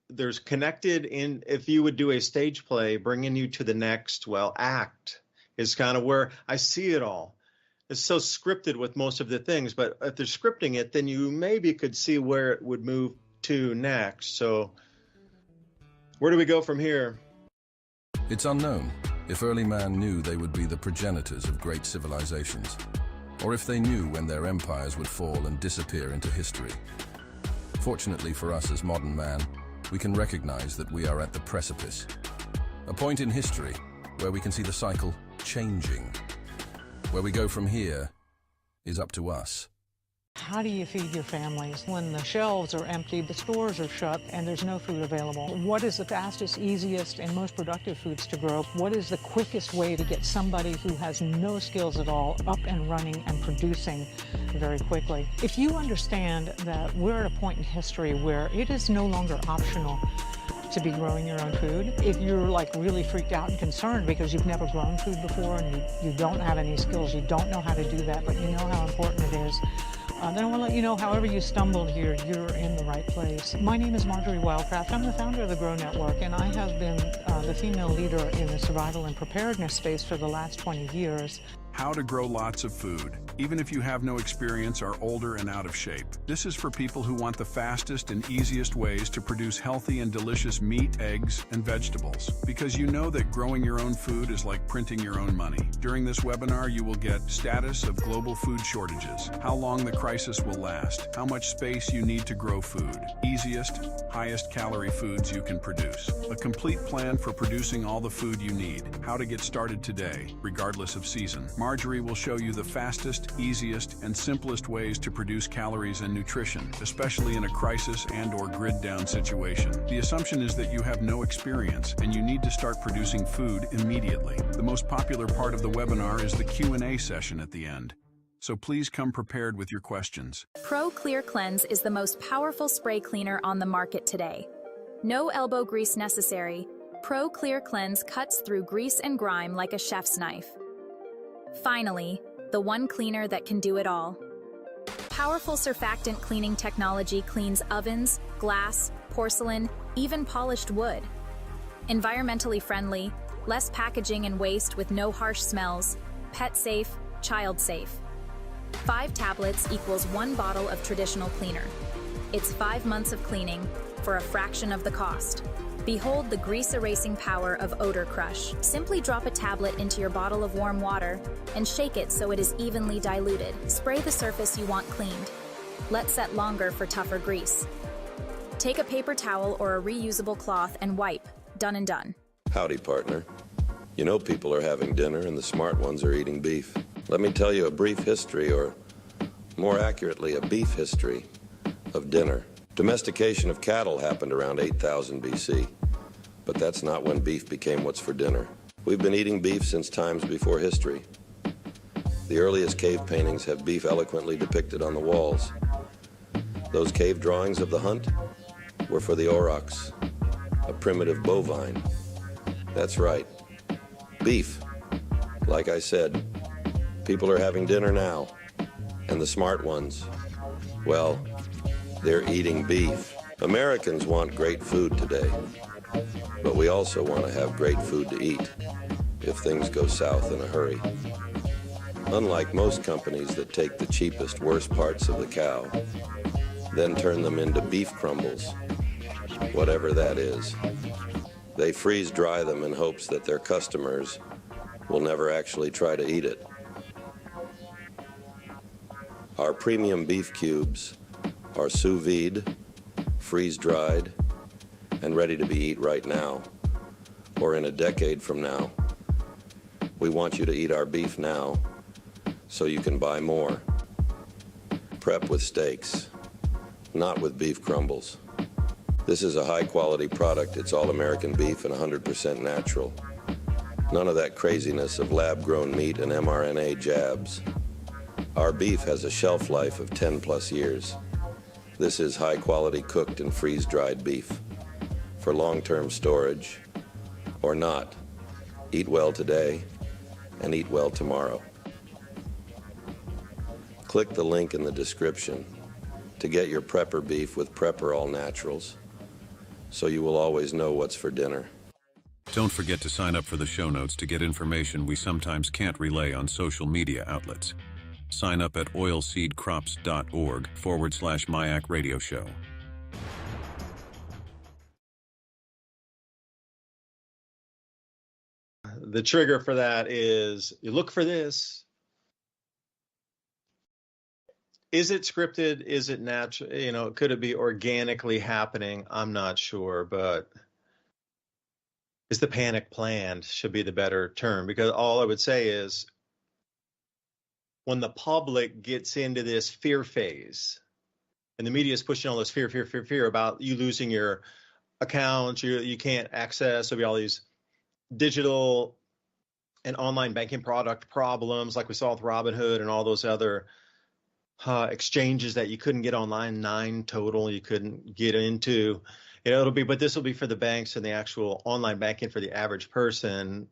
Speaker 1: there's connected in, if you would do a stage play, bringing you to the next, act is kind of where I see it all. It's so scripted with most of the things, but if they're scripting it, then you maybe could see where it would move to next. So where do we go from here?
Speaker 3: It's unknown if early man knew they would be the progenitors of great civilizations, or if they knew when their empires would fall and disappear into history. Fortunately for us as modern man, we can recognize that we are at the precipice, a point in history where we can see the cycle changing. Where we go from here is up to us.
Speaker 4: How do you feed your families when the shelves are empty, the stores are shut, and there's no food available? What is the fastest, easiest, and most productive foods to grow? What is the quickest way to get somebody who has no skills at all up and running and producing very quickly? If you understand that we're at a point in history where it is no longer optional to be growing your own food, if you're like really freaked out and concerned because you've never grown food before and you don't have any skills, you don't know how to do that, but you know how important it is, then I want to let you know, however you stumbled here, you're in the right place. My name is Marjorie Wildcraft. I'm the founder of the Grow Network, and I have been the female leader in the survival and preparedness space for the last 20 years.
Speaker 5: How to grow lots of food, even if you have no experience, are older and out of shape. This is for people who want the fastest and easiest ways to produce healthy and delicious meat, eggs, and vegetables. Because you know that growing your own food is like printing your own money. During this webinar, you will get status of global food shortages, how long the crisis will last, how much space you need to grow food, easiest, highest calorie foods you can produce, a complete plan for producing all the food you need, how to get started today, regardless of season. Marjorie will show you the fastest, easiest, and simplest ways to produce calories and nutrition, especially in a crisis and/or grid-down situation. The assumption is that you have no experience and you need to start producing food immediately. The most popular part of the webinar is the Q&A session at the end. So please come prepared with your questions.
Speaker 6: Pro Clear Cleanse is the most powerful spray cleaner on the market today. No elbow grease necessary. Pro Clear Cleanse cuts through grease and grime like a chef's knife. Finally, the one cleaner that can do it all. Powerful surfactant cleaning technology cleans ovens, glass, porcelain, even polished wood. Environmentally friendly, less packaging and waste with no harsh smells, pet safe, child safe. 5 tablets equals 1 bottle of traditional cleaner. It's 5 months of cleaning for a fraction of the cost. Behold the grease-erasing power of Odor Crush. Simply drop a tablet into your bottle of warm water and shake it so it is evenly diluted. Spray the surface you want cleaned. Let set longer for tougher grease. Take a paper towel or a reusable cloth and wipe. Done and done.
Speaker 7: Howdy, partner. You know people are having dinner and the smart ones are eating beef. Let me tell you a brief history, or more accurately, a beef history of dinner. Domestication of cattle happened around 8000 BC, but that's not when beef became what's for dinner. We've been eating beef since times before history. The earliest cave paintings have beef eloquently depicted on the walls. Those cave drawings of the hunt were for the aurochs, a primitive bovine. That's right, beef. Like I said, people are having dinner now, and the smart ones, well, they're eating beef. Americans want great food today, but we also want to have great food to eat if things go south in a hurry. Unlike most companies that take the cheapest, worst parts of the cow, then turn them into beef crumbles, whatever that is, they freeze-dry them in hopes that their customers will never actually try to eat it. Our premium beef cubes are sous vide, freeze-dried, and ready to be eaten right now, or in a decade from now. We want you to eat our beef now, so you can buy more. Prep with steaks, not with beef crumbles. This is a high-quality product. It's all American beef and 100% natural. None of that craziness of lab-grown meat and mRNA jabs. Our beef has a shelf life of 10+ years. This is high-quality cooked and freeze-dried beef for long-term storage or not. Eat well today and eat well tomorrow. Click the link in the description to get your Prepper beef with Prepper All Naturals, so you will always know what's for dinner.
Speaker 5: Don't forget to sign up for the show notes to get information we sometimes can't relay on social media outlets. Sign up at oilseedcrops.org/MIAC radio show.
Speaker 1: The trigger for that is you look for this. Is it scripted? Is it natural? You know, could it be organically happening? I'm not sure, but is the panic planned should be the better term, because all I would say is when the public gets into this fear phase and the media is pushing all this fear about you losing your account, you can't access, there'll be all these digital and online banking product problems like we saw with Robinhood and all those other exchanges that you couldn't get online, 9 total you couldn't get into. You know, but this will be for the banks and the actual online banking for the average person.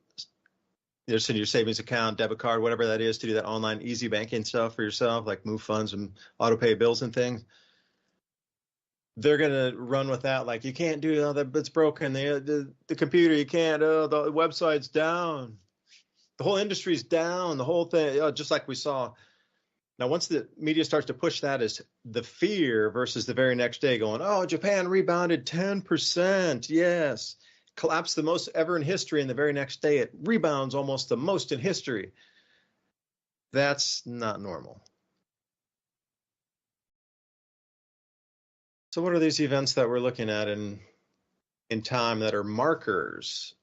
Speaker 1: Just in your savings account, debit card, whatever that is, to do that online easy banking stuff for yourself, like move funds and auto pay bills and things. They're going to run with that. Like, you can't do that. It's broken. The computer, you can't. The website's down. The whole industry's down. The whole thing, just like we saw. Now, once the media starts to push that as the fear versus the very next day going, oh, Japan rebounded 10%. Yes. Collapsed the most ever in history. And the very next day, it rebounds almost the most in history. That's not normal. So what are these events that we're looking at in time that are markers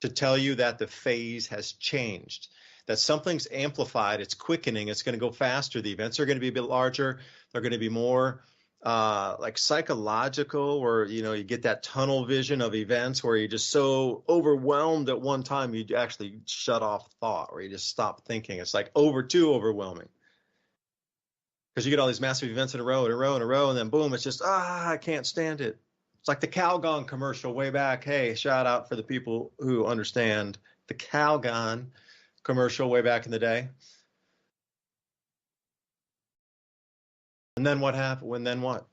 Speaker 1: to tell you that the phase has changed, that something's amplified, it's quickening, it's going to go faster, the events are going to be a bit larger, they're going to be more like psychological, or, you know, you get that tunnel vision of events where you're just so overwhelmed at one time, you actually shut off thought, or you just stop thinking. It's like too overwhelming. Because you get all these massive events in a row, and then boom, it's just, I can't stand it. It's like the Calgon commercial way back. Hey, shout out for the people who understand the Calgon commercial way back in the day. And then what happened? And then what?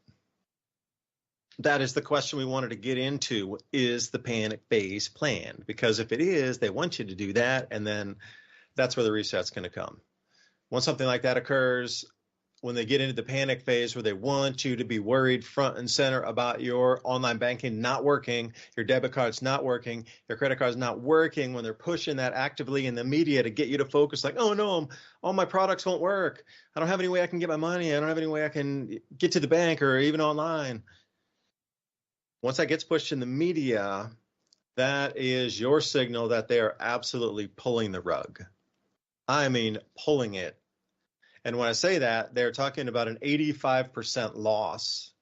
Speaker 1: That is the question we wanted to get into. Is the panic phase planned? Because if it is, they want you to do that, and then that's where the reset's going to come. Once something like that occurs, when they get into the panic phase where they want you to be worried front and center about your online banking not working, your debit card's not working, your credit card's not working, when they're pushing that actively in the media to get you to focus like, oh no, all my products won't work. I don't have any way I can get my money. I don't have any way I can get to the bank or even online. Once that gets pushed in the media, that is your signal that they are absolutely pulling the rug. I mean, pulling it. And when I say that, they're talking about an 85% loss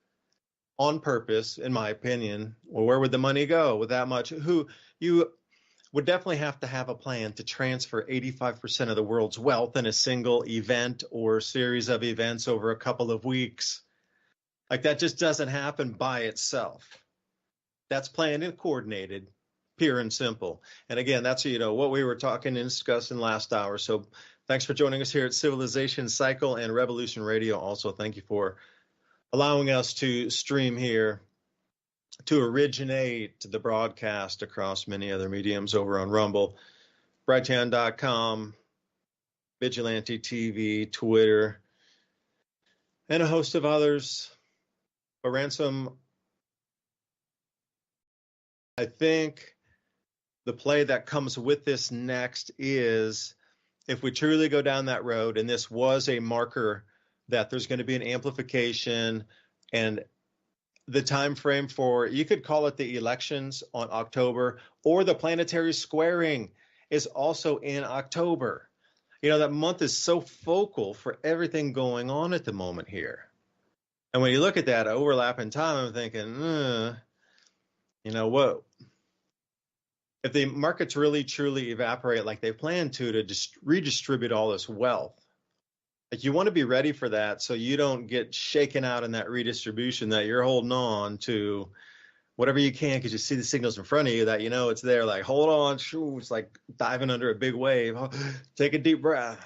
Speaker 1: on purpose, in my opinion. Well, where would the money go with that much? We would definitely have to have a plan to transfer 85% of the world's wealth in a single event or series of events over a couple of weeks. Like that just doesn't happen by itself. That's planned and coordinated, pure and simple. And again, that's, what we were talking and discussing last hour. So thanks for joining us here at Civilization Cycle and Revolution Radio. Also, thank you for allowing us to stream here, to originate the broadcast across many other mediums over on Rumble, Brighteon.com, Vigilante TV, Twitter, and a host of others. But Ransom, I think the play that comes with this next is, if we truly go down that road, and this was a marker that there's going to be an amplification, and the time frame for, you could call it the elections on October, or the planetary squaring is also in October. That month is so focal for everything going on at the moment here. And when you look at that overlap in time, I'm thinking, what? If the markets really truly evaporate like they plan to just redistribute all this wealth, like you want to be ready for that, so you don't get shaken out in that redistribution, that you're holding on to whatever you can because you see the signals in front of you that it's there. Like, hold on, it's like diving under a big wave. Take a deep breath.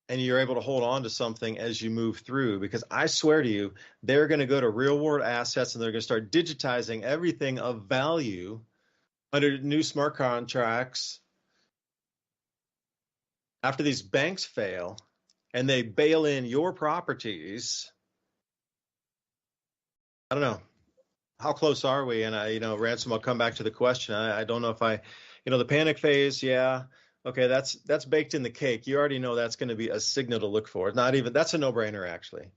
Speaker 1: And you're able to hold on to something as you move through, because I swear to you, they're going to go to real world assets and they're going to start digitizing everything of value under new smart contracts. After these banks fail and they bail in your properties, I don't know. How close are we? And Ransom, I'll come back to the question. I don't know if the panic phase, yeah. Okay, that's baked in the cake. You already know that's going to be a signal to look for. That's a no-brainer, actually.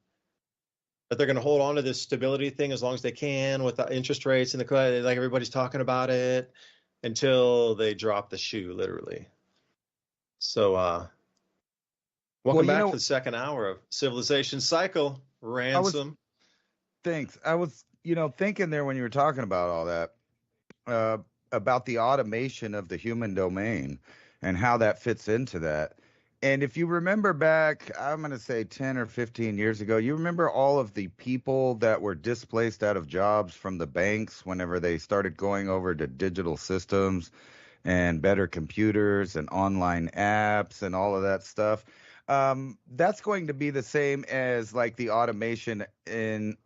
Speaker 1: But they're going to hold on to this stability thing as long as they can with the interest rates and like everybody's talking about it, until they drop the shoe, literally. So, welcome back to the second hour of Civilization Cycle, Ransom.
Speaker 2: Thanks. I was, thinking there when you were talking about all that, about the automation of the human domain and how that fits into that. And if you remember back, I'm going to say 10 or 15 years ago, you remember all of the people that were displaced out of jobs from the banks whenever they started going over to digital systems and better computers and online apps and all of that stuff. That's going to be the same as like the automation in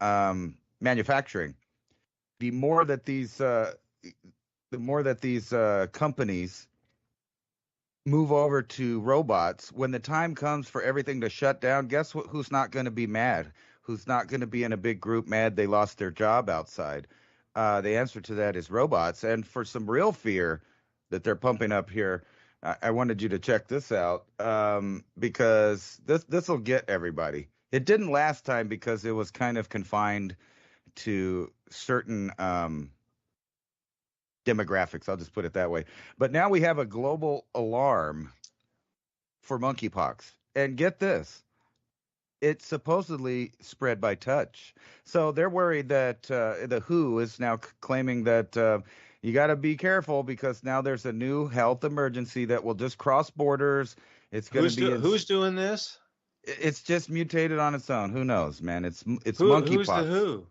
Speaker 2: manufacturing. The more that these companies move over to robots, when the time comes for everything to shut down, guess who's not going to be mad? Who's not going to be in a big group mad they lost their job outside? The answer to that is robots. And for some real fear that they're pumping up here, I wanted you to check this out, because this will get everybody. It didn't last time because it was kind of confined to certain demographics. I'll just put it that way. But now we have a global alarm for monkeypox. And get this, it's supposedly spread by touch. So they're worried that the WHO is now claiming that you got to be careful, because now there's a new health emergency that will just cross borders. It's going to be
Speaker 1: who's doing this?
Speaker 2: It's just mutated on its own. Who knows, man? It's monkeypox.
Speaker 1: Who's the WHO?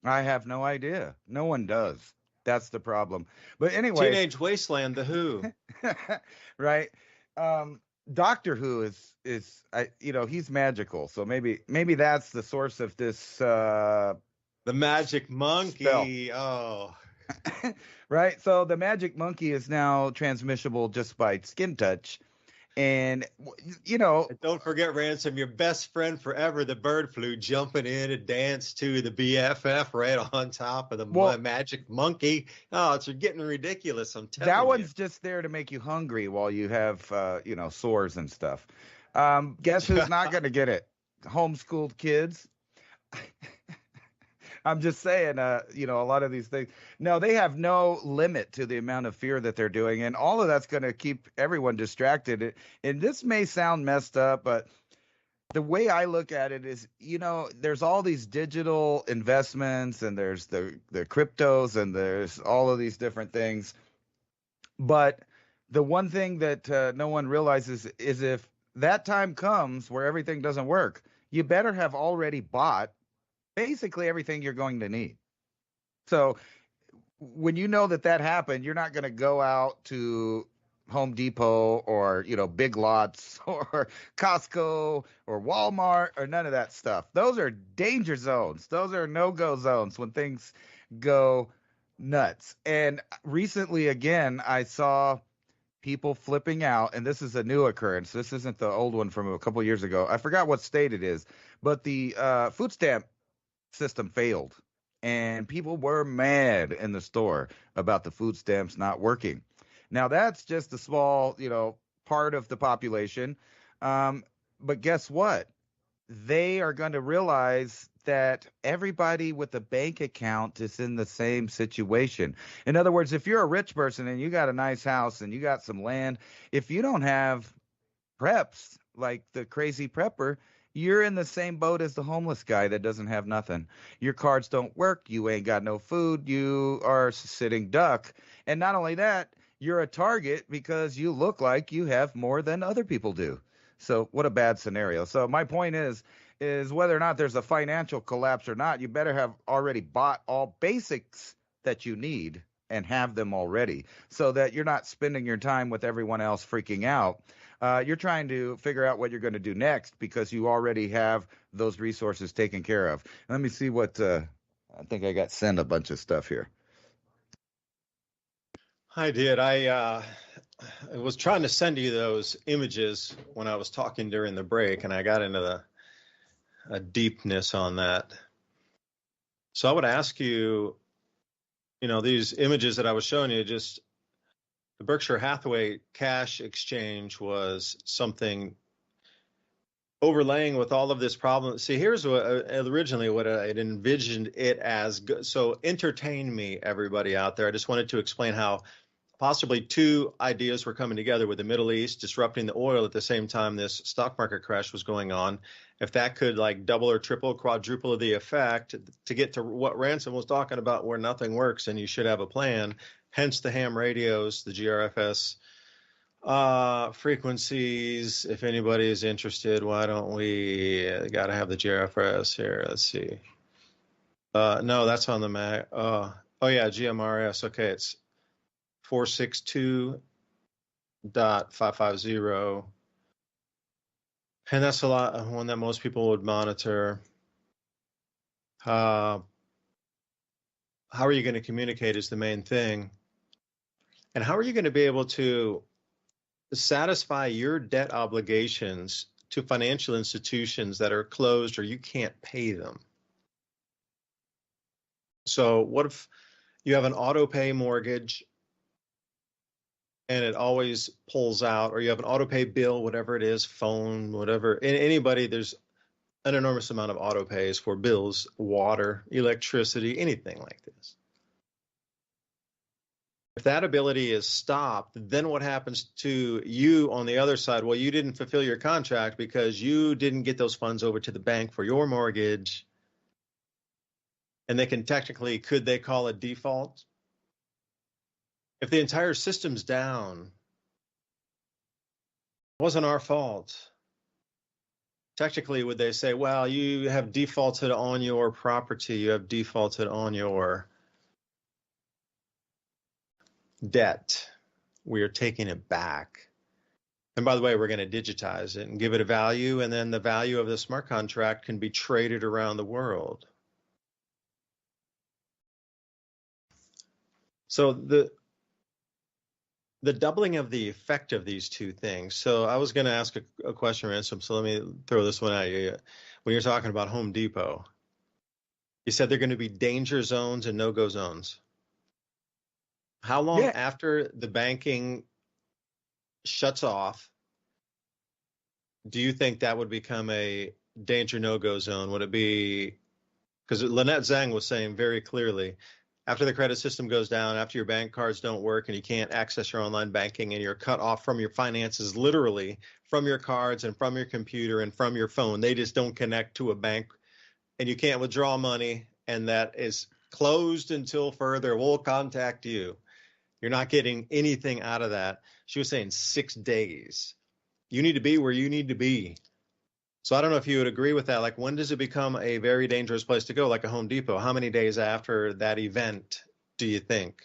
Speaker 2: I have no idea. No one does. That's the problem. But anyway,
Speaker 1: Teenage Wasteland, the Who.
Speaker 2: Right. Doctor Who is he's magical. So maybe that's the source of this
Speaker 1: the magic monkey.
Speaker 2: Spell.
Speaker 1: Oh.
Speaker 2: Right. So the magic monkey is now transmissible just by skin touch. And,
Speaker 1: And don't forget, Ransom, your best friend forever, the bird flu, jumping in to dance to the BFF right on top of the magic monkey. Oh, it's getting ridiculous. I'm telling you.
Speaker 2: That one's just there to make you hungry while you have, sores and stuff. Guess who's not going to get it? Homeschooled kids. I'm just saying, a lot of these things. No, they have no limit to the amount of fear that they're doing. And all of that's going to keep everyone distracted. And this may sound messed up, but the way I look at it is, there's all these digital investments, and there's the cryptos, and there's all of these different things. But the one thing that no one realizes is if that time comes where everything doesn't work, you better have already bought basically everything you're going to need. So when you know that happened, you're not going to go out to Home Depot or, Big Lots or Costco or Walmart or none of that stuff. Those are danger zones. Those are no-go zones when things go nuts. And recently, again, I saw people flipping out, and this is a new occurrence. This isn't the old one from a couple years ago. I forgot what state it is, but the food stamp system failed, and people were mad in the store about the food stamps not working. Now that's just a small, part of the population. But guess what? They are going to realize that everybody with a bank account is in the same situation. In other words, if you're a rich person and you got a nice house and you got some land, if you don't have preps like the crazy prepper, you're in the same boat as the homeless guy that doesn't have nothing. Your cards don't work. You ain't got no food. You are a sitting duck. And not only that, you're a target because you look like you have more than other people do. So what a bad scenario. So my point is whether or not there's a financial collapse or not, you better have already bought all basics that you need and have them already so that you're not spending your time with everyone else freaking out. You're trying to figure out what you're going to do next because you already have those resources taken care of. Let me see what I think I got sent a bunch of stuff here.
Speaker 1: I did. I was trying to send you those images when I was talking during the break, and I got into a deepness on that. So I would ask you, these images that I was showing you, just the Berkshire Hathaway cash exchange was something overlaying with all of this problem. See, here's what originally what I had envisioned it as. So entertain me, everybody out there. I just wanted to explain how possibly two ideas were coming together with the Middle East disrupting the oil at the same time this stock market crash was going on. If that could like double or triple, quadruple the effect to get to what Ransom was talking about, where nothing works and you should have a plan, hence the ham radios, the GRFS frequencies. If anybody is interested, why don't we got to have the GRFS here? Let's see. No, that's on the Mac. Oh yeah, GMRS. Okay, it's 462.550. And that's one that most people would monitor. How are you going to communicate is the main thing. And how are you going to be able to satisfy your debt obligations to financial institutions that are closed or you can't pay them? So what if you have an auto pay mortgage and it always pulls out, or you have an auto pay bill, whatever it is, phone, whatever, anybody, there's an enormous amount of auto pays for bills, water, electricity, anything like this. If that ability is stopped, then what happens to you on the other side? Well, you didn't fulfill your contract because you didn't get those funds over to the bank for your mortgage. And they can technically, could they call a default? If the entire system's down, it wasn't our fault. Technically, would they say, well, you have defaulted on your property, you have defaulted on your debt, we are taking it back. And by the way, we're going to digitize it and give it a value, and then the value of the smart contract can be traded around the world. So the doubling of the effect of these two things. So I was going to ask a question, Ransom, so let me throw this one at you. When you're talking about Home Depot, you said they're going to be danger zones and no-go zones. How long after the banking shuts off do you think that would become a danger no-go zone? Would it be, because Lynette Zhang was saying very clearly, after the credit system goes down, after your bank cards don't work and you can't access your online banking and you're cut off from your finances, literally from your cards and from your computer and from your phone, they just don't connect to a bank and you can't withdraw money, and that is closed until further. We'll contact you. You're not getting anything out of that. She was saying 6 days. You need to be where you need to be. So I don't know if you would agree with that. Like, when does it become a very dangerous place to go, like a Home Depot? How many days after that event do you think?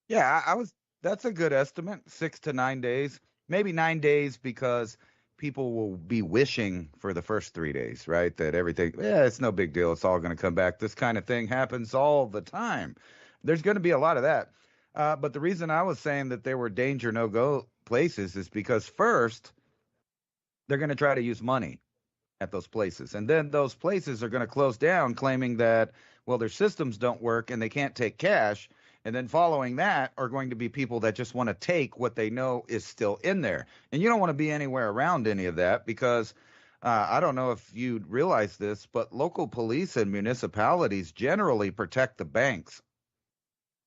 Speaker 2: Yeah, that's a good estimate, 6 to 9 days, maybe 9 days, because people will be wishing for the first 3 days, right? That everything, yeah, it's no big deal. It's all going to come back. This kind of thing happens all the time. There's going to be a lot of that. But the reason I was saying that there were danger no-go places is because first, they're going to try to use money at those places. And then those places are going to close down, claiming that, well, their systems don't work and they can't take cash. And then following that are going to be people that just want to take what they know is still in there. And you don't want to be anywhere around any of that because I don't know if you realize this, but local police and municipalities generally protect the banks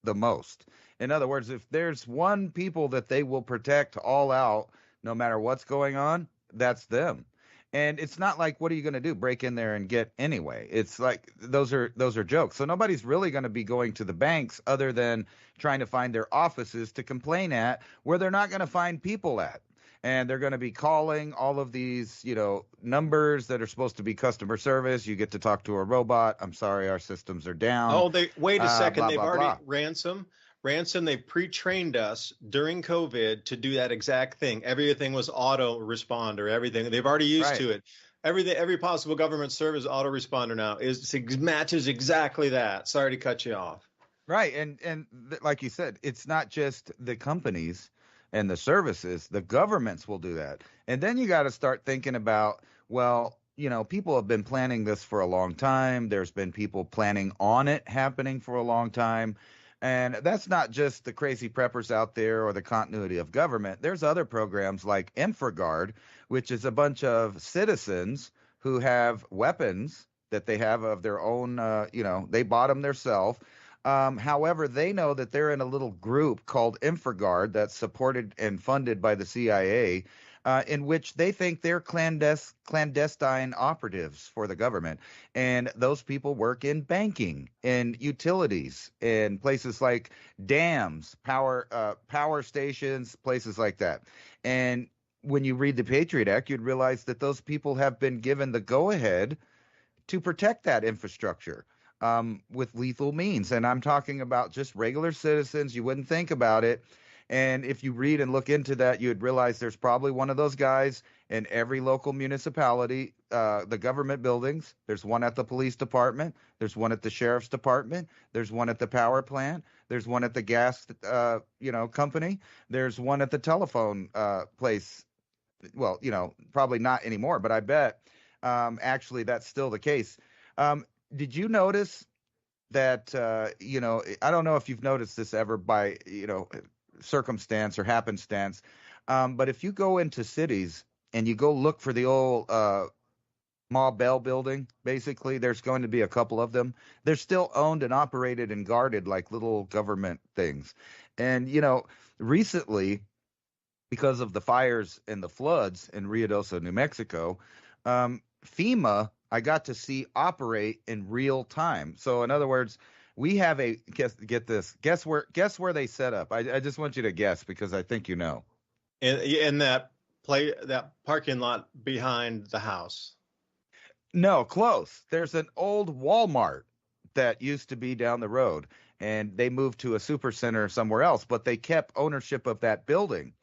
Speaker 2: the most. In other words, if there's one people that they will protect all out, no matter what's going on, that's them. And it's not like, what are you going to do? Break in there and get anyway. It's like those are jokes. So nobody's really going to be going to the banks other than trying to find their offices to complain at, where they're not going to find people at. And they're going to be calling all of these, numbers that are supposed to be customer service. You get to talk to a robot. I'm sorry, our systems are down.
Speaker 1: Oh, wait a second.
Speaker 2: Blah,
Speaker 1: They've
Speaker 2: blah,
Speaker 1: already
Speaker 2: blah.
Speaker 1: Ransom, they pre-trained us during COVID to do that exact thing. Everything was auto responder, everything. They've already used to it. Every possible government service autoresponder now matches exactly that. Sorry to cut you off.
Speaker 2: Right. And like you said, it's not just the companies and the services, the governments will do that. And then you got to start thinking about, well, people have been planning this for a long time. There's been people planning on it happening for a long time. And that's not just the crazy preppers out there or the continuity of government. There's other programs like InfraGard, which is a bunch of citizens who have weapons that they have of their own, they bought them themselves. However, they know that they're in a little group called InfraGard that's supported and funded by the CIA, in which they think they're clandestine operatives for the government. And those people work in banking, in utilities, in places like dams, power stations, places like that. And when you read the Patriot Act, you'd realize that those people have been given the go-ahead to protect that infrastructure with lethal means. And I'm talking about just regular citizens. You wouldn't think about it. And if you read and look into that, you'd realize there's probably one of those guys in every local municipality, the government buildings. There's one at the police department. There's one at the sheriff's department. There's one at the power plant. There's one at the gas, company. There's one at the telephone place. Well, probably not anymore, but I bet actually that's still the case. Did you notice that, I don't know if you've noticed this ever by, circumstance or happenstance, but if you go into cities and you go look for the old Ma Bell building, basically, there's going to be a couple of them. They're still owned and operated and guarded like little government things. And, recently, because of the fires and the floods in Ruidoso, New Mexico, FEMA, I got to see operate in real time. So in other words, we have guess where they set up. I just want you to guess because I think you know.
Speaker 1: In that parking lot behind the house.
Speaker 2: No, close. There's an old Walmart that used to be down the road, and they moved to a super center somewhere else, but they kept ownership of that building.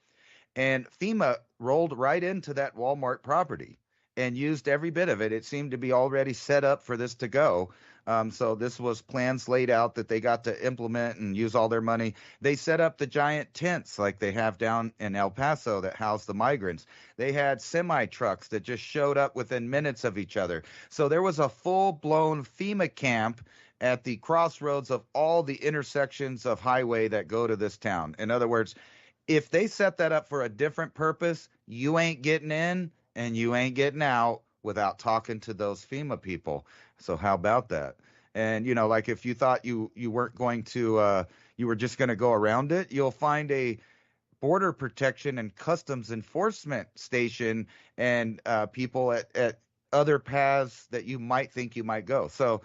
Speaker 2: And FEMA rolled right into that Walmart property and used every bit of it. It seemed to be already set up for this to go. So this was plans laid out that they got to implement and use all their money. They set up the giant tents like they have down in El Paso that house the migrants. They had semi trucks that just showed up within minutes of each other. So there was a full-blown FEMA camp at the crossroads of all the intersections of highway that go to this town. In other words, if they set that up for a different purpose, you ain't getting in and you ain't getting out without talking to those FEMA people. So how about that? And, like if you thought you weren't going to, you were just going to go around it, you'll find a border protection and customs enforcement station and people at other paths that you might think you might go. So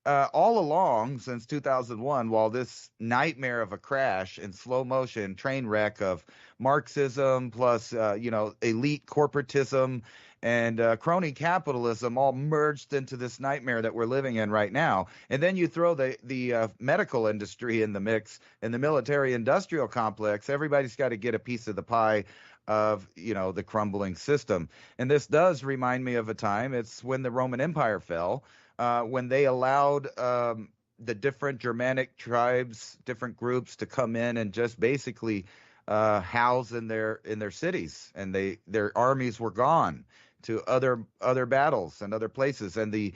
Speaker 2: all along since 2001, while this nightmare of a crash in slow motion train wreck of Marxism plus, elite corporatism and crony capitalism all merged into this nightmare that we're living in right now. And then you throw the medical industry in the mix and the military industrial complex. Everybody's got to get a piece of the pie of, the crumbling system. And this does remind me of a time. It's when the Roman Empire fell. When they allowed the different Germanic tribes, different groups to come in and just basically house in their cities, and their armies were gone to other battles and other places, and the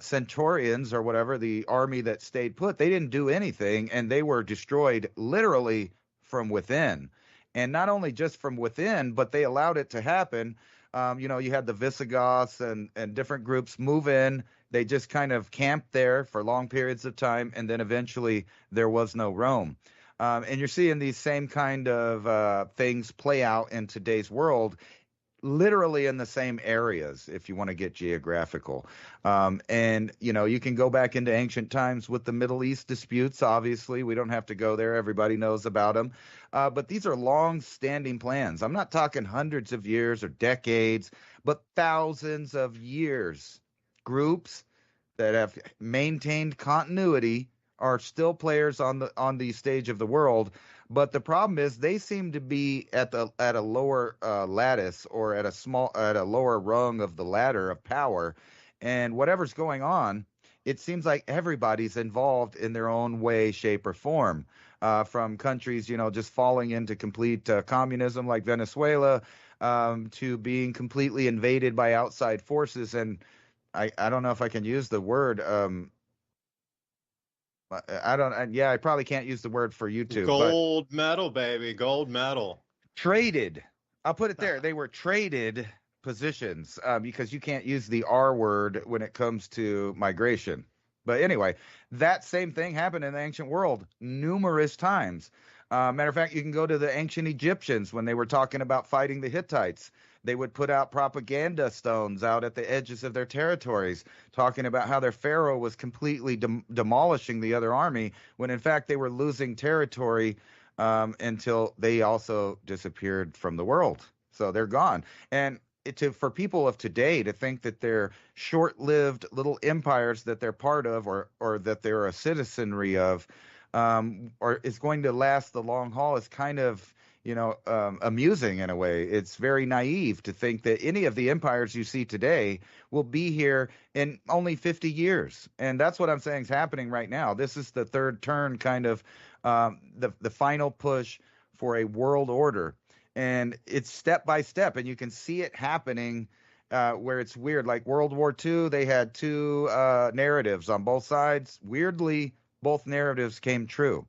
Speaker 2: centurions or whatever, the army that stayed put, they didn't do anything, and they were destroyed literally from within. And not only just from within, but they allowed it to happen. You had the Visigoths and different groups move in. They just kind of camped there for long periods of time, and then eventually there was no Rome. And you're seeing these same kind of things play out in today's world, literally in the same areas, if you want to get geographical. And you can go back into ancient times with the Middle East disputes. Obviously, we don't have to go there. Everybody knows about them. But these are long-standing plans. I'm not talking hundreds of years or decades, but thousands of years. Groups that have maintained continuity are still players on the stage of the world. But the problem is they seem to be at a lower lattice, or at a lower rung of the ladder of power. And whatever's going on, it seems like everybody's involved in their own way, shape, or form. From countries, just falling into complete communism like Venezuela, to being completely invaded by outside forces. And I don't know if I can use the word. I probably can't use the word for YouTube.
Speaker 1: Gold medal, baby. Gold medal.
Speaker 2: Traded. I'll put it there. They were traded positions, because you can't use the R word when it comes to migration. But anyway, that same thing happened in the ancient world numerous times. Matter of fact, you can go to the ancient Egyptians when they were talking about fighting the Hittites. They would put out propaganda stones out at the edges of their territories, talking about how their pharaoh was completely demolishing the other army, when in fact they were losing territory until they also disappeared from the world. So they're gone. And for people of today to think that they're short-lived little empires that they're part of, or that they're a citizenry of, or is going to last the long haul, is kind of amusing in a way. It's very naive to think that any of the empires you see today will be here in only 50 years. And that's what I'm saying is happening right now. This is the third turn, kind of the final push for a world order. And it's step by step, and you can see it happening where it's weird. Like World War II, they had two narratives on both sides. Weirdly, both narratives came true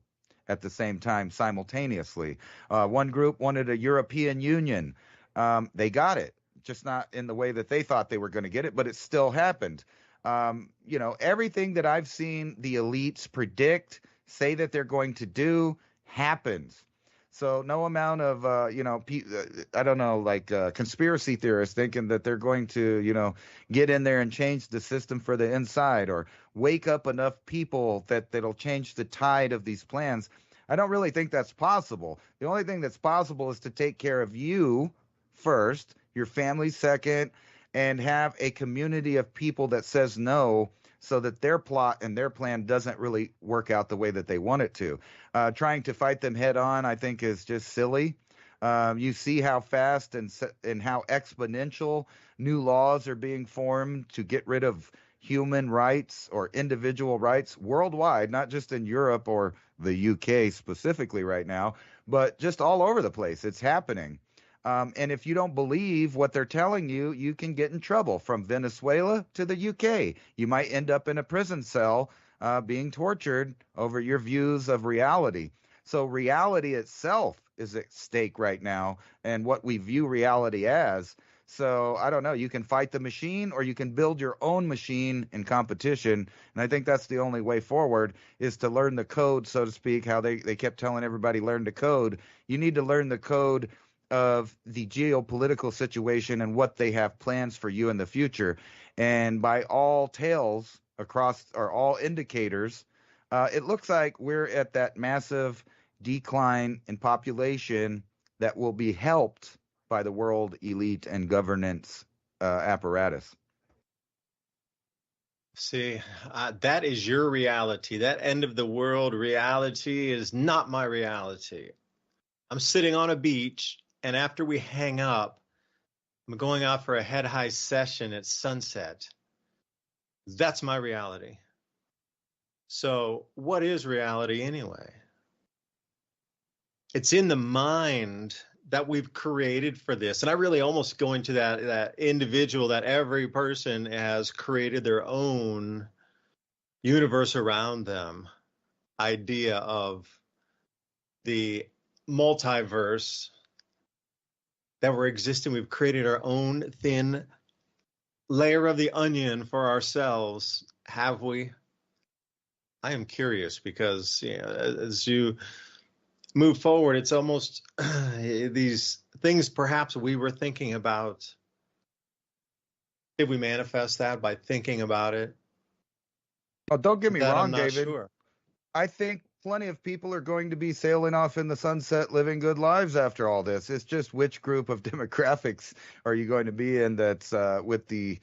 Speaker 2: at the same time, simultaneously. One group wanted a European Union. They got it, just not in the way that they thought they were going to get it, but it still happened. Everything that I've seen the elites predict, say that they're going to do, happens. So no amount of, conspiracy theorists thinking that they're going to, get in there and change the system for the inside, or wake up enough people that'll change the tide of these plans. I don't really think that's possible. The only thing that's possible is to take care of you first, your family second, and have a community of people that says no, so that their plot and their plan doesn't really work out the way that they want it to. Trying to fight them head on, I think, is just silly. You see how fast and how exponential new laws are being formed to get rid of human rights or individual rights worldwide, not just in Europe or the UK specifically right now, but just all over the place. It's happening. And if you don't believe what they're telling you, you can get in trouble. From Venezuela to the UK, you might end up in a prison cell being tortured over your views of reality. So reality itself is at stake right now, and what we view reality as. So I don't know. You can fight the machine, or you can build your own machine in competition. And I think that's the only way forward, is to learn the code, so to speak, how they kept telling everybody learn the code. You need to learn the code of the geopolitical situation and what they have plans for you in the future. And by all tales, across are all indicators. It looks like we're at that massive decline in population that will be helped by the world elite and governance apparatus.
Speaker 1: See, that is your reality. That end of the world reality is not my reality. I'm sitting on a beach, and after we hang up, I'm going out for a head high session at sunset. That's my reality. So, what is reality anyway? It's in the mind that we've created for this. And I really almost go into that individual, that every person has created their own universe around them, idea of the multiverse that we're existing. We've created our own thin layer of the onion for ourselves. Have we? I am curious because as you move forward, it's almost these things perhaps we were thinking about. Did we manifest that by thinking about it?
Speaker 2: Oh, don't get me
Speaker 1: That
Speaker 2: wrong,
Speaker 1: I'm not
Speaker 2: David.
Speaker 1: sure.
Speaker 2: I think plenty of people are going to be sailing off in the sunset, living good lives after all this. It's just which group of demographics are you going to be in that's with the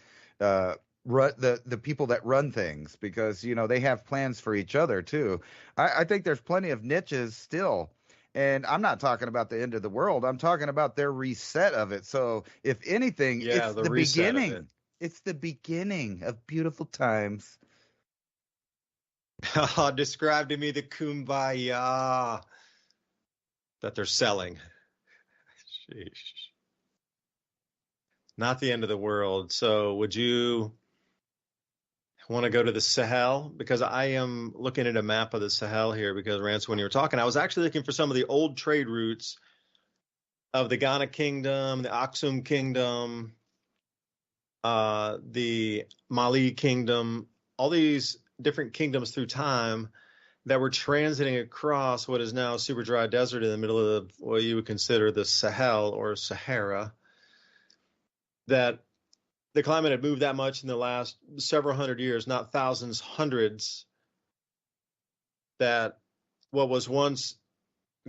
Speaker 2: people that run things, because they have plans for each other too. I think there's plenty of niches still. And I'm not talking about the end of the world. I'm talking about their reset of it. So if anything, it's the beginning. It's the beginning of beautiful times.
Speaker 1: Describe to me the kumbaya that they're selling. Sheesh. Not the end of the world. So would you want to go to the Sahel? Because I am looking at a map of the Sahel here, because Ransom, when you were talking, I was actually looking for some of the old trade routes of the Ghana Kingdom, the Aksum Kingdom, the Mali Kingdom, all these different kingdoms through time that were transiting across what is now super dry desert in the middle of what you would consider the Sahel or Sahara, that the climate had moved that much in the last several hundred years, not thousands, hundreds, that what was once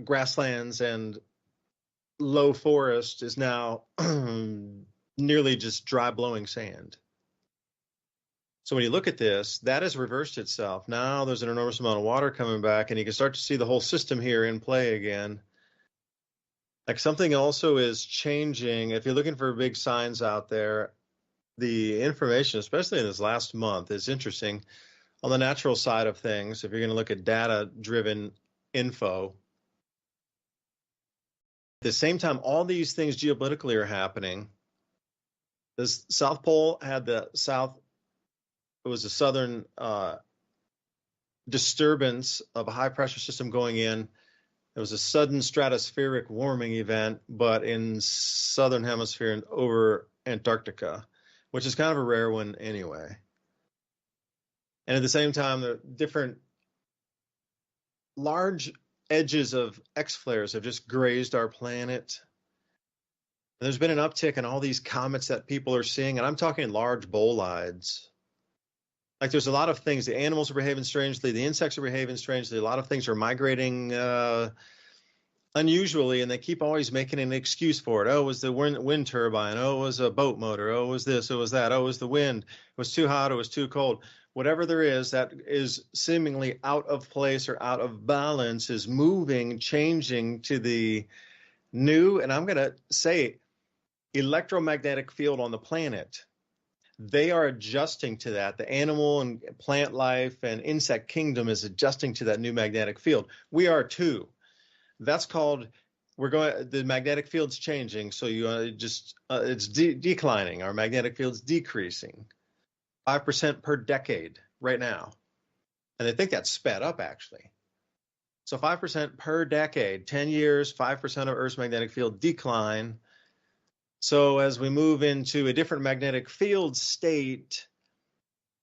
Speaker 1: grasslands and low forest is now nearly just dry blowing sand. So when you look at this, that has reversed itself. Now there's an enormous amount of water coming back, and you can start to see the whole system here in play again. Like something also is changing. If you're looking for big signs out there, the information, especially in this last month, is interesting. On the natural side of things, if you're going to look at data-driven info, at the same time, all these things geopolitically are happening. The South Pole had it was a southern disturbance of a high-pressure system going in. It was a sudden stratospheric warming event, but in southern hemisphere and over Antarctica, which is kind of a rare one anyway. And at the same time, the different large edges of X-flares have just grazed our planet. And there's been an uptick in all these comets that people are seeing, and I'm talking large bolides. Like there's a lot of things. The animals are behaving strangely. The insects are behaving strangely. A lot of things are migrating unusually, and they keep always making an excuse for it. Oh, it was the wind turbine. Oh, it was a boat motor. Oh, it was this. It was that. Oh, it was the wind. It was too hot. It was too cold. Whatever there is that is seemingly out of place or out of balance is moving, changing to the new, and I'm going to say, electromagnetic field on the planet. They are adjusting to that. The animal and plant life and insect kingdom is adjusting to that new magnetic field. We are too. That's called, the magnetic field's changing. So it's declining. Our magnetic field's decreasing 5% per decade right now. And they think that's sped up actually. So 5% per decade, 10 years, 5% of Earth's magnetic field decline. So as we move into a different magnetic field state,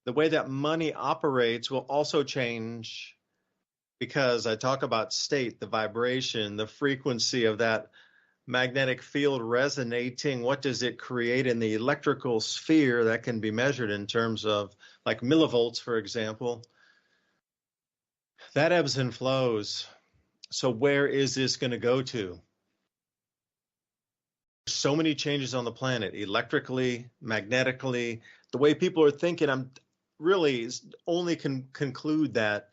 Speaker 1: the way that money operates will also change, because I talk about state, the vibration, the frequency of that magnetic field resonating, what does it create in the electrical sphere that can be measured in terms of like millivolts, for example? That ebbs and flows. So where is this going to go to? So many changes on the planet, electrically, magnetically, the way people are thinking. I'm really only can conclude that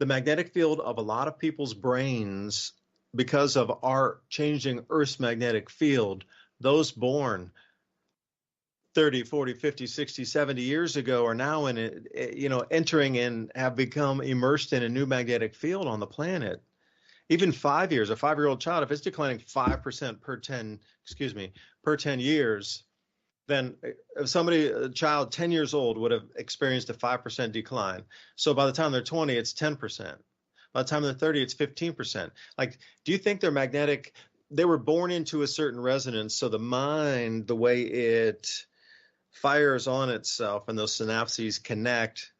Speaker 1: the magnetic field of a lot of people's brains, because of our changing Earth's magnetic field, those born 30, 40, 50, 60, 70 years ago are now in it, entering and have become immersed in a new magnetic field on the planet. Even 5 years, a 5-year-old child, if it's declining 5% per 10 years, then if a child 10 years old would have experienced a 5% decline. So by the time they're 20, it's 10%. By the time they're 30, it's 15%. Like, do you think they were born into a certain resonance? So the mind, the way it fires on itself and those synapses connect,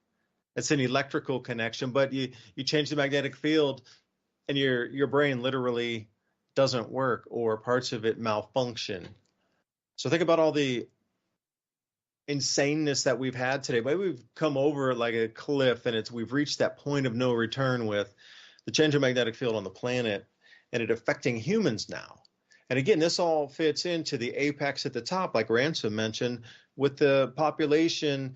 Speaker 1: it's an electrical connection, but you change the magnetic field and your brain literally doesn't work, or parts of it malfunction. So think about all the insaneness that we've had today. Maybe we've come over like a cliff and we've reached that point of no return with the change of magnetic field on the planet and it affecting humans now. And again, this all fits into the apex at the top, like Ransom mentioned, with the population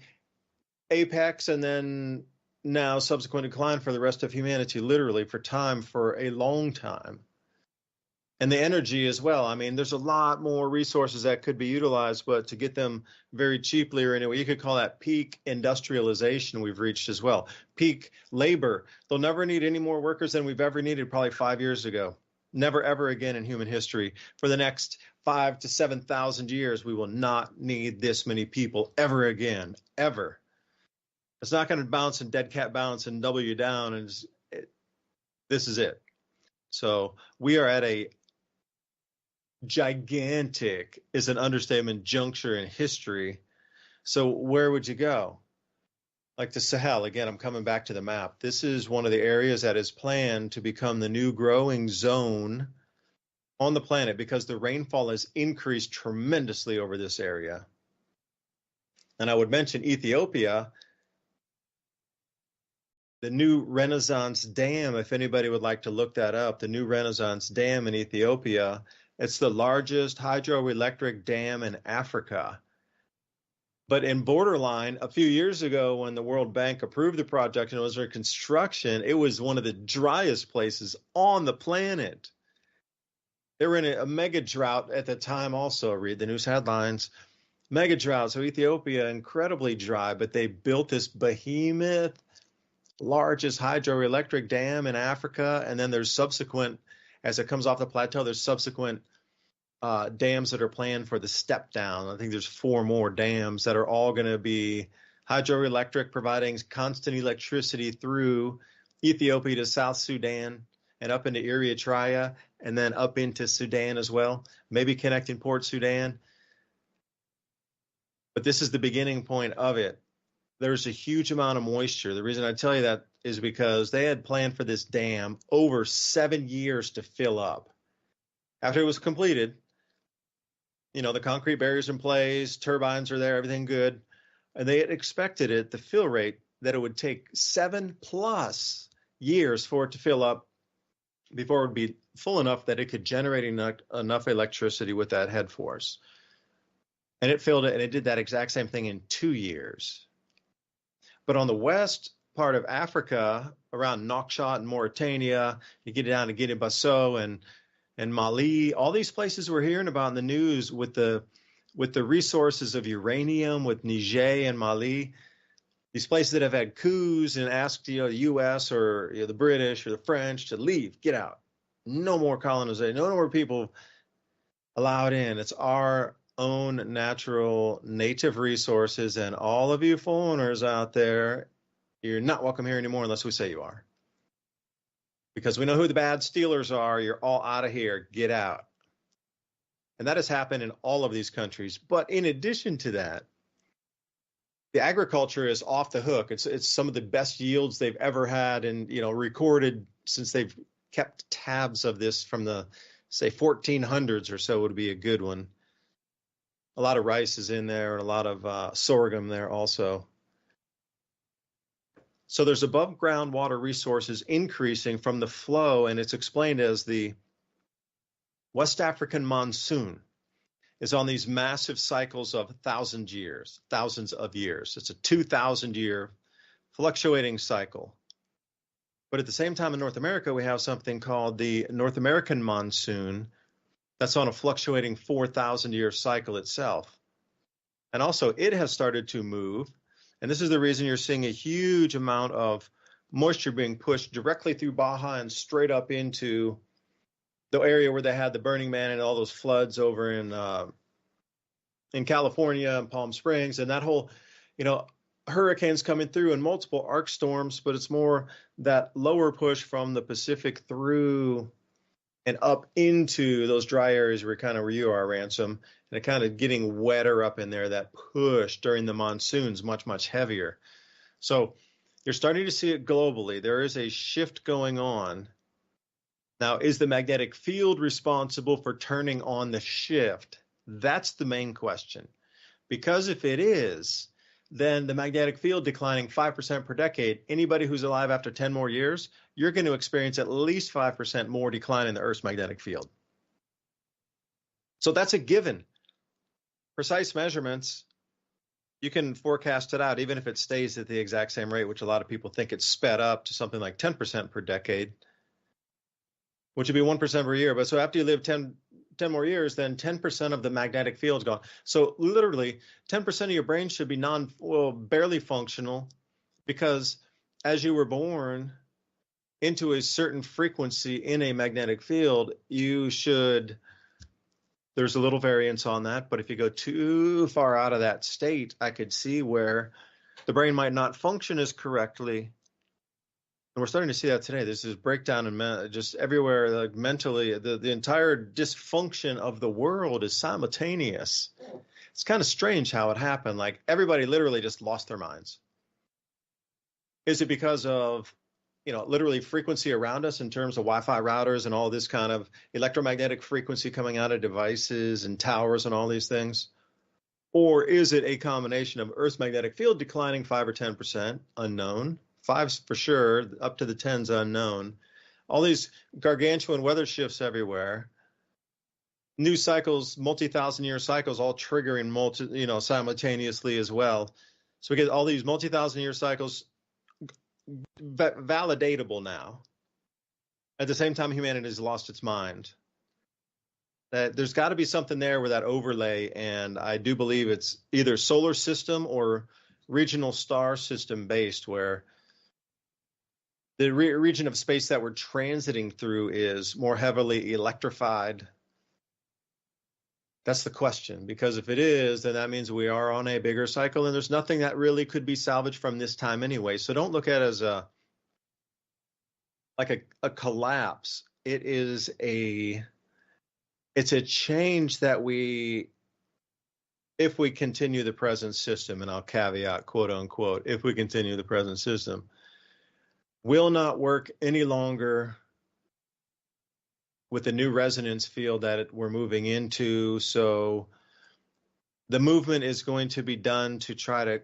Speaker 1: apex and then now subsequent decline for the rest of humanity, literally for a long time. And the energy as well. I mean, there's a lot more resources that could be utilized, but to get them very cheaply, or anyway, you could call that peak industrialization we've reached as well. Peak labor. They'll never need any more workers than we've ever needed probably 5 years ago. Never, ever again in human history. For the next 5,000 to 7,000 years, we will not need this many people ever again, ever. It's not going to bounce and dead cat bounce and double you down. And this is it. So we are at a gigantic, is an understatement, juncture in history. So where would you go? Like the Sahel, again, I'm coming back to the map. This is one of the areas that is planned to become the new growing zone on the planet because the rainfall has increased tremendously over this area. And I would mention Ethiopia, the new Renaissance Dam, if anybody would like to look that up, the new Renaissance Dam in Ethiopia, it's the largest hydroelectric dam in Africa. But in borderline, a few years ago when the World Bank approved the project and it was under construction, it was one of the driest places on the planet. They were in a mega drought at the time also, read the news headlines. Mega drought, so Ethiopia, incredibly dry, but they built this behemoth, largest hydroelectric dam in Africa, and then there's subsequent, as it comes off the plateau, there's subsequent dams that are planned for the step down. I think there's 4 more dams that are all going to be hydroelectric, providing constant electricity through Ethiopia to South Sudan and up into Eritrea and then up into Sudan as well, maybe connecting Port Sudan. But this is the beginning point of it. There's a huge amount of moisture. The reason I tell you that is because they had planned for this dam over 7 years to fill up. After it was completed, the concrete barriers in place, turbines are there, everything good. And they had expected it, the fill rate, that it would take 7+ years for it to fill up before it would be full enough that it could generate enough electricity with that head force. And it filled it, and it did that exact same thing in 2 years. But on the west part of Africa, around Nouakchott and Mauritania, you get down to Guinea-Bissau and Mali, all these places we're hearing about in the news with the resources of uranium, with Niger and Mali, these places that have had coups and asked the U.S. or the British or the French to leave, get out. No more colonization, no more people allowed in. It's our own natural native resources, and all of you foreigners out there, you're not welcome here anymore unless we say you are. Because we know who the bad stealers are. You're all out of here. Get out. And that has happened in all of these countries. But in addition to that, the agriculture is off the hook. It's some of the best yields they've ever had and recorded since they've kept tabs of this from the say 1400s or so would be a good one. A lot of rice is in there and a lot of sorghum there also. So there's above ground water resources increasing from the flow, and it's explained as the West African monsoon is on these massive cycles of thousands of years. It's a 2,000-year fluctuating cycle. But at the same time in North America, we have something called the North American monsoon that's on a fluctuating 4,000-year cycle itself. And also it has started to move. And this is the reason you're seeing a huge amount of moisture being pushed directly through Baja and straight up into the area where they had the Burning Man and all those floods over in California and Palm Springs, and that whole, hurricanes coming through and multiple arc storms, but it's more that lower push from the Pacific through and up into those dry areas where you are, Ransom, and it kind of getting wetter up in there, that push during the monsoons much, much heavier. So you're starting to see it globally. There is a shift going on. Now, is the magnetic field responsible for turning on the shift? That's the main question. Because if it is, then the magnetic field declining 5% per decade, anybody who's alive after 10 more years, you're going to experience at least 5% more decline in the Earth's magnetic field. So that's a given. Precise measurements, you can forecast it out, even if it stays at the exact same rate, which a lot of people think it's sped up to something like 10% per decade, which would be 1% per year. But so after you live 10 more years, then 10% of the magnetic field's gone. So literally 10% of your brain should be barely functional, because as you were born into a certain frequency in a magnetic field, there's a little variance on that. But if you go too far out of that state, I could see where the brain might not function as correctly. And we're starting to see that today. This is breakdown in just everywhere, like mentally. The entire dysfunction of the world is simultaneous. It's kind of strange how it happened. Like everybody literally just lost their minds. Is it because of, literally frequency around us in terms of Wi-Fi routers and all this kind of electromagnetic frequency coming out of devices and towers and all these things? Or is it a combination of Earth's magnetic field declining 5 or 10%? Unknown. 5's for sure, up to the 10's unknown. All these gargantuan weather shifts everywhere. New cycles, multi-thousand-year cycles, all triggering simultaneously as well. So we get all these multi-thousand-year cycles validatable now. At the same time, humanity has lost its mind. That there's got to be something there with that overlay, and I do believe it's either solar system or regional star system based, where the region of space that we're transiting through is more heavily electrified. That's the question, because if it is, then that means we are on a bigger cycle, and there's nothing that really could be salvaged from this time anyway. So don't look at it as a collapse. It's a change that if we continue the present system, and I'll caveat, quote unquote, if we continue the present system, will not work any longer with the new resonance field that we're moving into. So the movement is going to be done to try to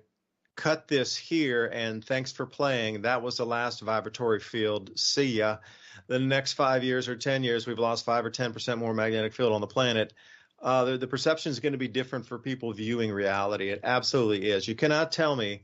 Speaker 1: cut this here, and thanks for playing. That was the last vibratory field. See ya. The next 5 years or 10 years, we've lost 5 or 10% more magnetic field on the planet. The perception is going to be different for people viewing reality. It absolutely is. You cannot tell me,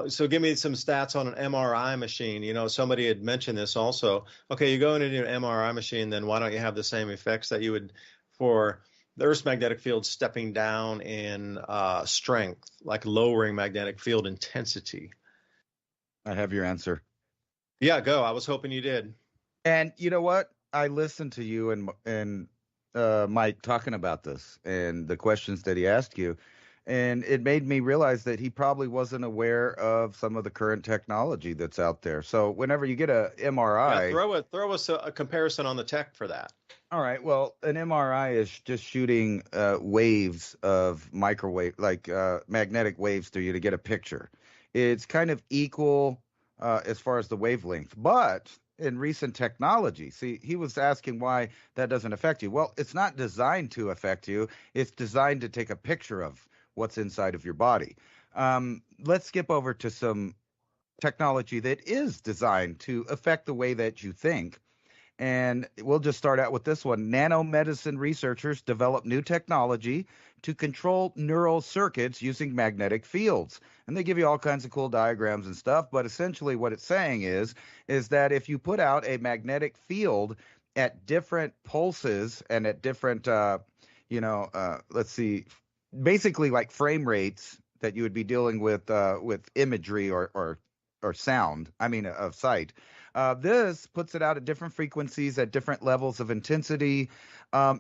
Speaker 1: so give me some stats on an MRI machine. Somebody had mentioned this also. Okay, you go into an MRI machine, then why don't you have the same effects that you would for the Earth's magnetic field stepping down in strength, like lowering magnetic field intensity?
Speaker 2: I have your answer.
Speaker 1: Yeah, go. I was hoping you did.
Speaker 2: And you know what? I listened to you and Mike talking about this and the questions that he asked you. And it made me realize that he probably wasn't aware of some of the current technology that's out there. So whenever you get a MRI,
Speaker 1: throw us a comparison on the tech for that.
Speaker 2: All right. Well, an MRI is just shooting waves of microwave, magnetic waves through you to get a picture. It's kind of equal as far as the wavelength, but in recent technology. See, he was asking why that doesn't affect you. Well, it's not designed to affect you. It's designed to take a picture of what's inside of your body. Let's skip over to some technology that is designed to affect the way that you think. And we'll just start out with this one. Nanomedicine researchers develop new technology to control neural circuits using magnetic fields. And they give you all kinds of cool diagrams and stuff. But essentially what it's saying is that if you put out a magnetic field at different pulses and at different, let's see, basically like frame rates that you would be dealing with imagery or sound, of sight. This puts it out at different frequencies, at different levels of intensity,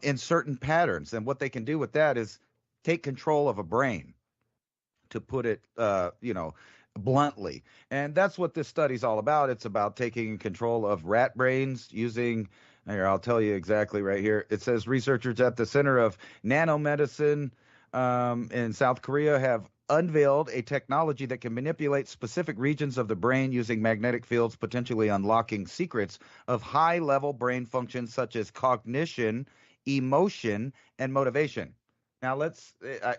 Speaker 2: in certain patterns. And what they can do with that is take control of a brain, to put it, bluntly. And that's what this study's all about. It's about taking control of rat brains using, here, I'll tell you exactly right here. It says researchers at the Center of Nanomedicine in South Korea have unveiled a technology that can manipulate specific regions of the brain using magnetic fields, potentially unlocking secrets of high-level brain functions such as cognition, emotion, and motivation. Now,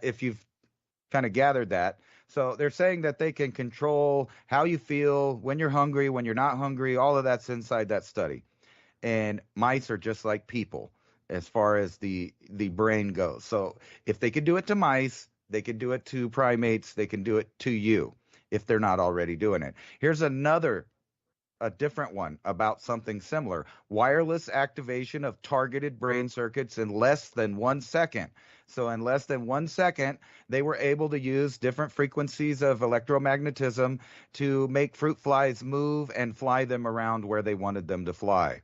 Speaker 2: if you've kind of gathered that, so they're saying that they can control how you feel, when you're hungry, when you're not hungry, all of that's inside that study. And mice are just like people as far as the brain goes. So if they could do it to mice, they can do it to primates. They can do it to you if they're not already doing it. Here's a different one about something similar. Wireless activation of targeted brain circuits in less than 1 second. So in less than 1 second, they were able to use different frequencies of electromagnetism to make fruit flies move and fly them around where they wanted them to fly.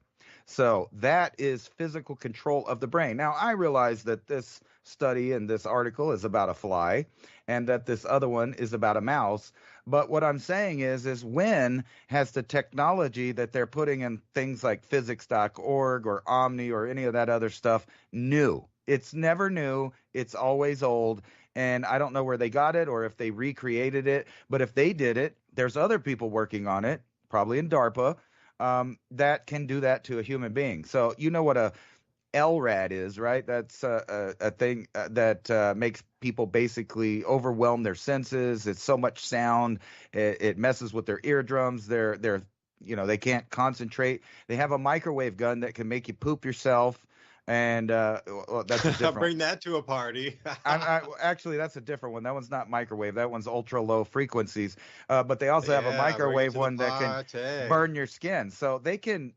Speaker 2: So that is physical control of the brain. Now, I realize that this study and this article is about a fly and that this other one is about a mouse. But what I'm saying is when has the technology that they're putting in things like physics.org or Omni or any of that other stuff new? It's never new. It's always old. And I don't know where they got it or if they recreated it. But if they did it, there's other people working on it, probably in DARPA, that can do that to a human being. So you know what a LRAD is, right? That's a thing that makes people basically overwhelm their senses. It's so much sound, it messes with their eardrums. They can't concentrate. They have a microwave gun that can make you poop yourself. And that's a different.
Speaker 1: Bring that to a party.
Speaker 2: Actually, that's a different one. That one's not microwave. That one's ultra low frequencies. But they also have a microwave one that can burn your skin. So they can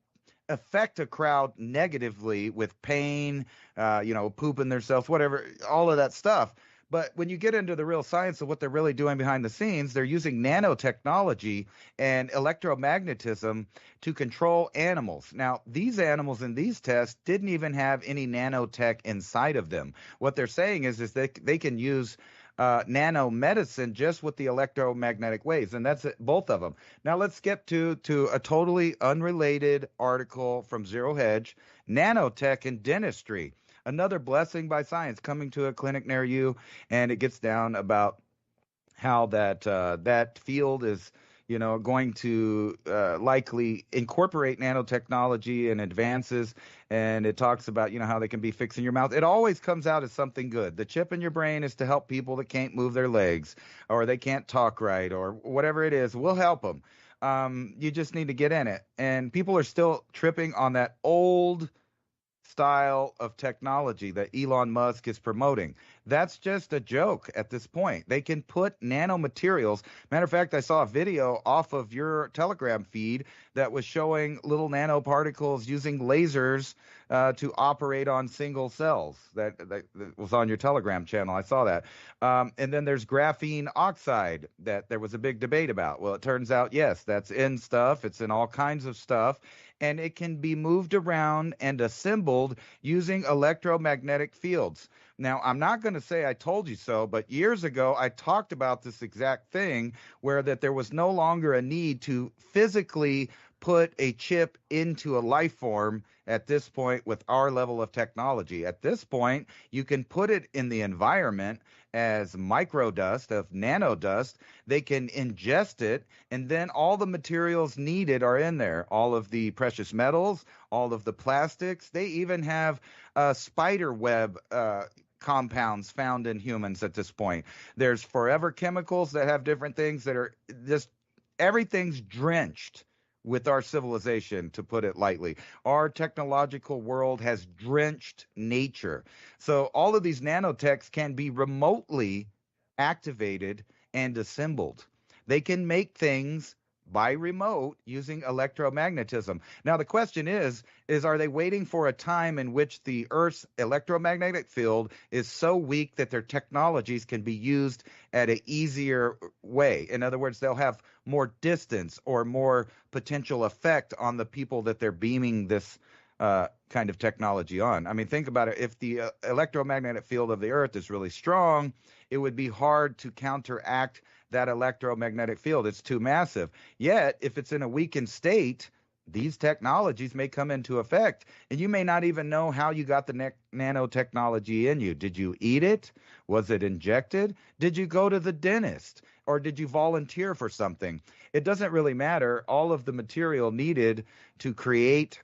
Speaker 2: affect a crowd negatively with pain, pooping themselves, whatever, all of that stuff. But when you get into the real science of what they're really doing behind the scenes, they're using nanotechnology and electromagnetism to control animals. Now, these animals in these tests didn't even have any nanotech inside of them. What they're saying is that they can use nanomedicine just with the electromagnetic waves, and that's it, both of them. Now, let's get to a totally unrelated article from Zero Hedge, Nanotech in Dentistry. Another blessing by science coming to a clinic near you, and it gets down about how that field is, going to likely incorporate nanotechnology and advances. And it talks about, how they can be fixing your mouth. It always comes out as something good. The chip in your brain is to help people that can't move their legs or they can't talk right or whatever it is. We'll help them. You just need to get in it. And people are still tripping on that old style of technology that Elon Musk is promoting. That's just a joke at this point. They can put nanomaterials. Matter of fact, I saw a video off of your Telegram feed that was showing little nanoparticles using lasers to operate on single cells. That was on your Telegram channel. I saw that. And then there's graphene oxide that there was a big debate about. Well, it turns out, yes, that's in stuff. It's in all kinds of stuff. And it can be moved around and assembled using electromagnetic fields. Now, I'm not going to say I told you so, but years ago, I talked about this exact thing where that there was no longer a need to physically put a chip into a life form at this point with our level of technology. At this point, you can put it in the environment as microdust, of nanodust. They can ingest it, and then all the materials needed are in there. All of the precious metals, all of the plastics. They even have spider web compounds found in humans at this point. There's forever chemicals that have different things that are just, everything's drenched with our civilization, to put it lightly. Our technological world has drenched nature. So all of these nanotechs can be remotely activated and assembled. They can make things by remote using electromagnetism. Now, the question is are they waiting for a time in which the Earth's electromagnetic field is so weak that their technologies can be used at an easier way? In other words, they'll have more distance or more potential effect on the people that they're beaming this kind of technology on. I mean, think about it. If the electromagnetic field of the Earth is really strong, it would be hard to counteract that electromagnetic field. It's too massive. Yet, if it's in a weakened state, these technologies may come into effect, and you may not even know how you got the nanotechnology in you. Did you eat it? Was it injected? Did you go to the dentist? Or did you volunteer for something? It doesn't really matter. All of the material needed to create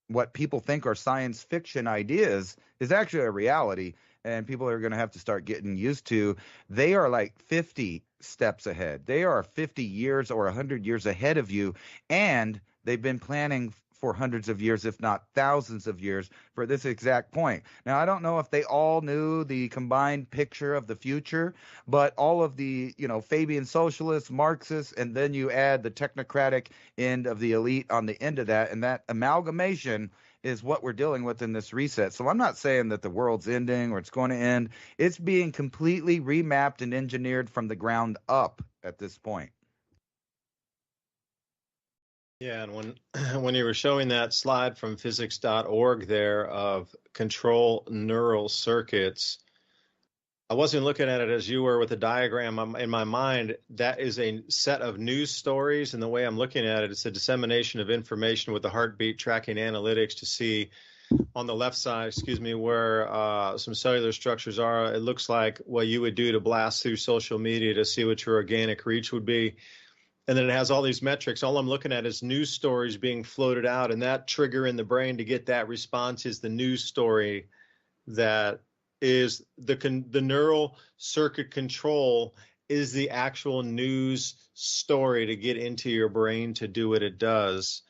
Speaker 2: what people think are science fiction ideas is actually a reality, and people are going to have to start getting used to. They are like 50 steps ahead. They are 50 years or 100 years ahead of you, and they've been planning for hundreds of years, if not thousands of years, for this exact point. Now, I don't know if they all knew the combined picture of the future, but all of the, Fabian socialists, Marxists, and then you add the technocratic end of the elite on the end of that, and that amalgamation is what we're dealing with in this reset. So I'm not saying that the world's ending or it's going to end. It's being completely remapped and engineered from the ground up at this point.
Speaker 1: Yeah, and when you were showing that slide from physics.org there of control neural circuits, I wasn't looking at it as you were with a diagram. In my mind, that is a set of news stories, and the way I'm looking at it, it's a dissemination of information with the heartbeat tracking analytics to see on the left side, where some cellular structures are. It looks like what you would do to blast through social media to see what your organic reach would be. And then it has all these metrics. All I'm looking at is news stories being floated out, and that trigger in the brain to get that response is the news story that is the neural circuit control is the actual news story to get into your brain to do what it does.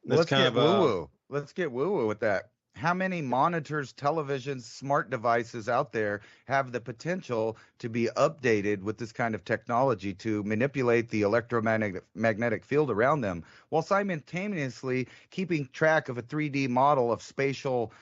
Speaker 2: Let's get woo-woo. Let's get woo-woo with that. How many monitors, televisions, smart devices out there have the potential to be updated with this kind of technology to manipulate the electromagnetic field around them, while simultaneously keeping track of a 3D model of spatial,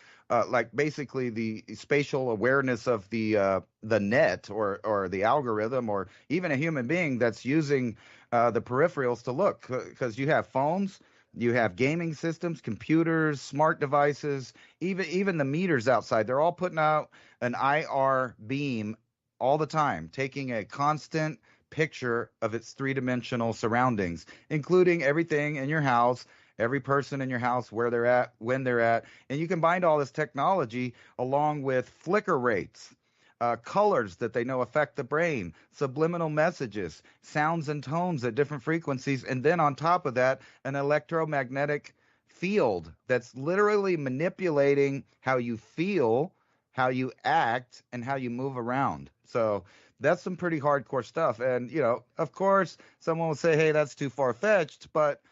Speaker 2: like basically the spatial awareness of the net or the algorithm, or even a human being that's using the peripherals to look, because you have phones. You have gaming systems, computers, smart devices, even the meters outside. They're all putting out an IR beam all the time, taking a constant picture of its three-dimensional surroundings, including everything in your house, every person in your house, where they're at, when they're at. And you combine all this technology along with flicker rates, colors that they know affect the brain, subliminal messages, sounds and tones at different frequencies, and then on top of that, an electromagnetic field that's literally manipulating how you feel, how you act, and how you move around. So that's some pretty hardcore stuff. And, of course, someone will say, hey, that's too far-fetched, but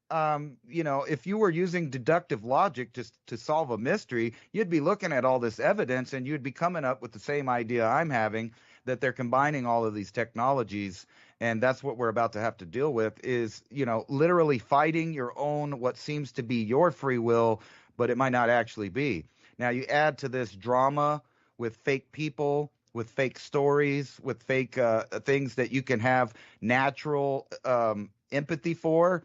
Speaker 2: if you were using deductive logic to solve a mystery, you'd be looking at all this evidence and you'd be coming up with the same idea I'm having, that they're combining all of these technologies. And that's what we're about to have to deal with is, literally fighting your own, what seems to be your free will, but it might not actually be. Now, you add to this drama with fake people, with fake stories, with fake things that you can have natural empathy for.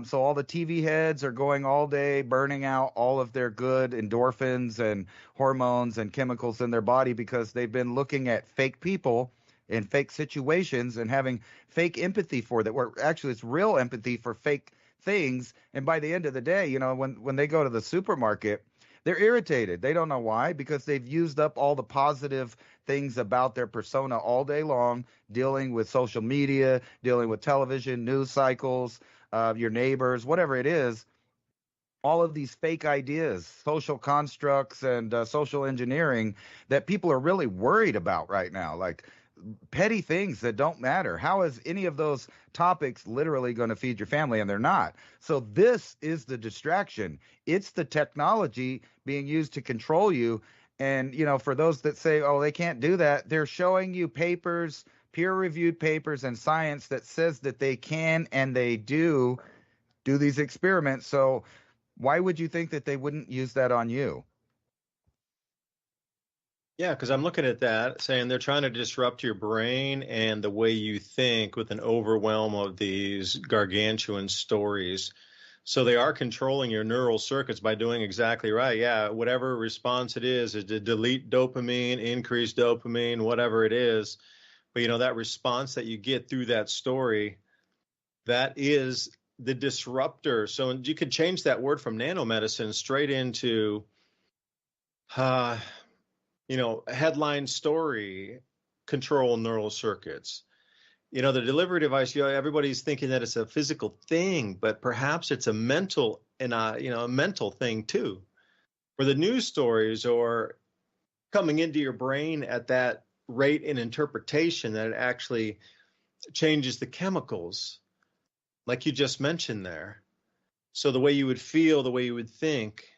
Speaker 2: So all the TV heads are going all day, burning out all of their good endorphins and hormones and chemicals in their body because they've been looking at fake people in fake situations and having fake empathy for that. Where actually it's real empathy for fake things. And by the end of the day, you know, when they go to the supermarket, they're irritated. They don't know why, because they've used up all the positive things about their persona all day long, dealing with social media, dealing with television, news cycles, your neighbors, whatever it is. All of these fake ideas, social constructs, and social engineering that people are really worried about right now, like petty things that don't matter. How is any of those topics literally going to feed your family? And they're not. So this is the distraction. It's the technology being used to control you. And, you know, for those that say, oh, they can't do that, they're showing you papers, peer-reviewed papers and science that says that they can and they do these experiments. So why would you think that they wouldn't use that on you?
Speaker 1: Yeah, because I'm looking at that saying they're trying to disrupt your brain and the way you think with an overwhelm of these gargantuan stories. So they are controlling your neural circuits by doing exactly right. Yeah, whatever response it is to delete dopamine, increase dopamine, whatever it is. But, you know, that response that you get through that story, that is the disruptor. So you could change that word from nanomedicine straight into you know, headline story, control neural circuits. You know, the delivery device, you know, everybody's thinking that it's a physical thing, but perhaps it's a mental and you know, a mental thing too, where the news stories are coming into your brain at that rate in interpretation that it actually changes the chemicals, like you just mentioned there. So the way you would feel, the way you would think.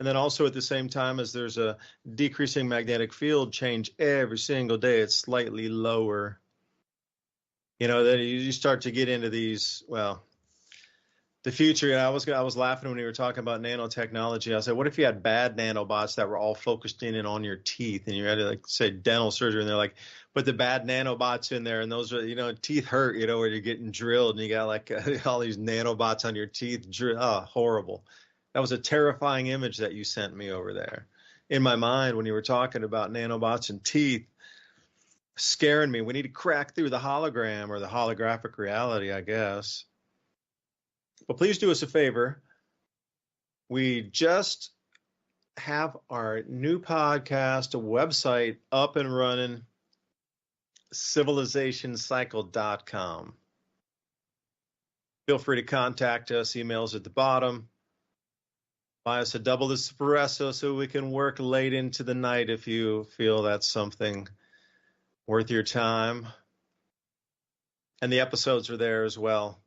Speaker 1: And then also at the same time as there's a decreasing magnetic field change every single day, it's slightly lower. You know, that you start to get into these, well, the future. I was laughing when we were talking about nanotechnology. I said, what if you had bad nanobots that were all focused in and on your teeth, and you had to, like, say dental surgery, and they're like, put the bad nanobots in there, and those are, you know, teeth hurt, you know, where you're getting drilled, and you got like all these nanobots on your teeth. Oh, horrible. That was a terrifying image that you sent me over there in my mind when you were talking about nanobots and teeth, scaring me. We need to crack through the hologram or the holographic reality, I guess. But please do us a favor. We just have our new podcast website up and running, civilizationcycle.com. Feel free to contact us. Emails at the bottom. Buy us a double espresso so we can work late into the night if you feel that's something worth your time. And the episodes are there as well.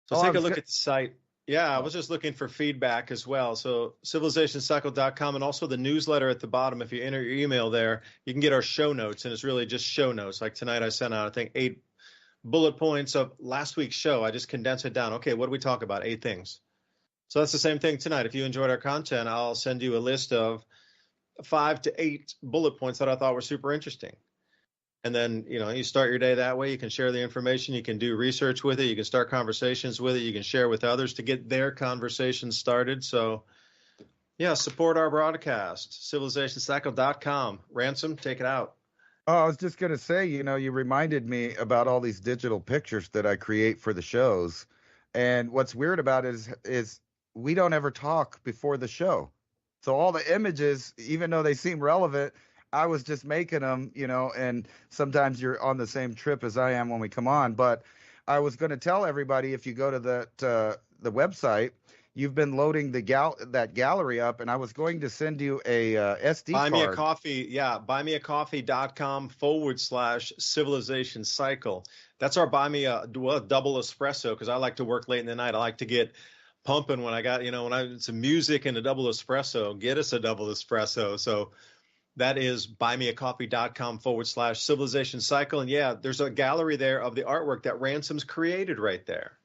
Speaker 1: So take a look at the site. Yeah, I was just looking for feedback as well. So civilizationcycle.com, and also the newsletter at the bottom. If you enter your email there, you can get our show notes, and it's really just show notes. Like tonight I sent out, I think, 8 bullet points of last week's show. I just condensed it down. Okay, what did we talk about? 8 things. So that's the same thing tonight. If you enjoyed our content, I'll send you a list of 5 to 8 bullet points that I thought were super interesting. And then, you know, you start your day that way. You can share the information. You can do research with it. You can start conversations with it. You can share with others to get their conversations started. So, yeah, support our broadcast. CivilizationCycle.com. Ransom, take it out.
Speaker 2: Oh, I was just going to say, you know, you reminded me about all these digital pictures that I create for the shows. And what's weird about it is we don't ever talk before the show. So all the images, even though they seem relevant, I was just making them, you know, and sometimes you're on the same trip as I am when we come on. But I was going to tell everybody, if you go to the website, you've been loading that gallery up, and I was going to send you a SD
Speaker 1: Buy
Speaker 2: card.
Speaker 1: me a coffee. Yeah, buymeacoffee.com/civilization cycle. That's our buy me a double espresso, because I like to work late in the night. I like to get pumping when I got, you know, when some music and a double espresso. Get us a double espresso. So that is buymeacoffee.com/civilization cycle. And yeah, there's a gallery there of the artwork that Ransom's created right there.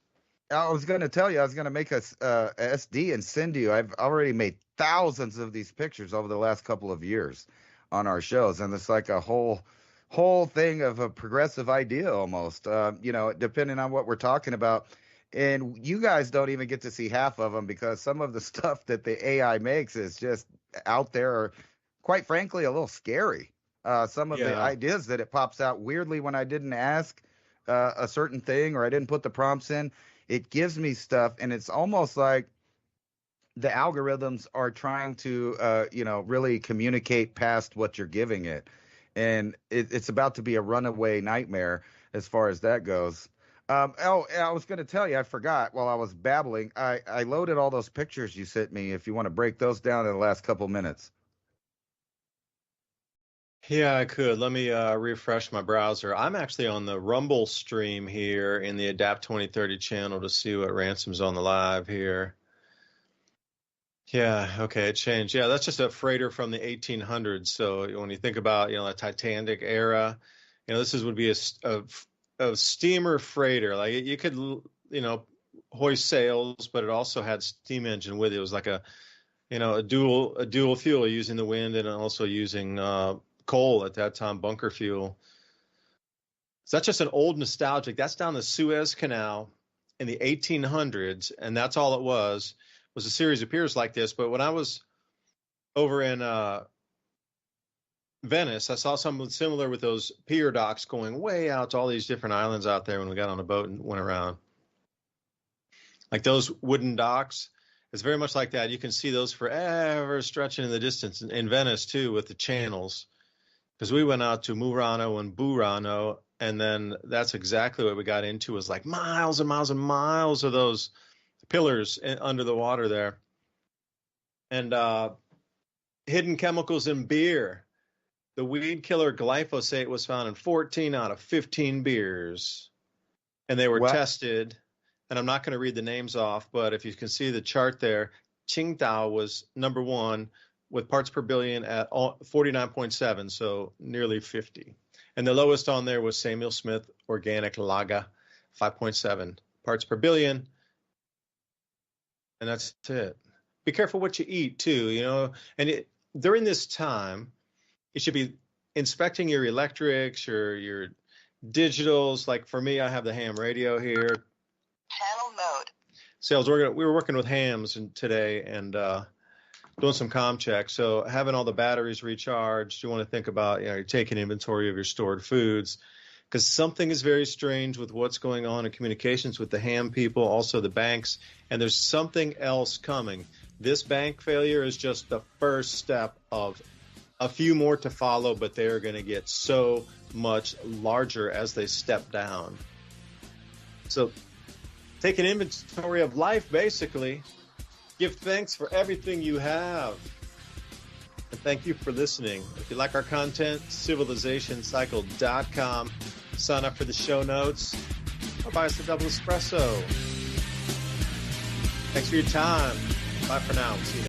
Speaker 2: I was going to tell you, I was going to make a SD and send you. I've already made thousands of these pictures over the last couple of years on our shows, and it's like a whole thing of a progressive idea almost, you know, depending on what we're talking about. And you guys don't even get to see half of them, because some of the stuff that the AI makes is just out there, or quite frankly, a little scary. Some of the ideas that it pops out weirdly when I didn't ask, a certain thing, or I didn't put the prompts in, it gives me stuff, and it's almost like the algorithms are trying to, really communicate past what you're giving it. And it's about to be a runaway nightmare as far as that goes. I was going to tell you, I forgot while I was babbling. I loaded all those pictures you sent me. If you want to break those down in the last couple minutes.
Speaker 1: Yeah, I could. Let me refresh my browser. I'm actually on the Rumble stream here in the Adapt 2030 channel to see what Ransom's on the live here. Yeah, okay, it changed. Yeah, that's just a freighter from the 1800s. So when you think about, the Titanic era, this would be a steamer freighter. Like you could, hoist sails, but it also had steam engine with it. It was like a dual fuel, using the wind and also using coal at that time, bunker fuel. So that's just an old nostalgic. That's down the Suez Canal in the 1800s, and that's all it was a series of piers like this. But when I was over in Venice, I saw something similar with those pier docks going way out to all these different islands out there when we got on a boat and went around. Like those wooden docks, it's very much like that. You can see those forever stretching in the distance in Venice too, with the channels. Because we went out to Murano and Burano, and then that's exactly what we got into, was like miles and miles and miles of those pillars under the water there. And hidden chemicals in beer. The weed killer glyphosate was found in 14 out of 15 beers. And they were tested, and I'm not going to read the names off, but if you can see the chart there, Qingdao was number one with parts per billion at 49.7, so nearly 50. And the lowest on there was Samuel Smith Organic Lager, 5.7 parts per billion. And that's it. Be careful what you eat too, and during this time, you should be inspecting your electrics or your digitals. Like for me, I have the ham radio here.
Speaker 8: Channel mode.
Speaker 1: Sales, we were working with hams today and doing some comm checks. So having all the batteries recharged, you want to think about, you're taking inventory of your stored foods, because something is very strange with what's going on in communications with the ham people, also the banks, and there's something else coming. This bank failure is just the first step of a few more to follow, but they're going to get so much larger as they step down. So take an inventory of life, basically. Give thanks for everything you have. And thank you for listening. If you like our content, civilizationcycle.com. Sign up for the show notes or buy us a double espresso. Thanks for your time. Bye for now. See you next time.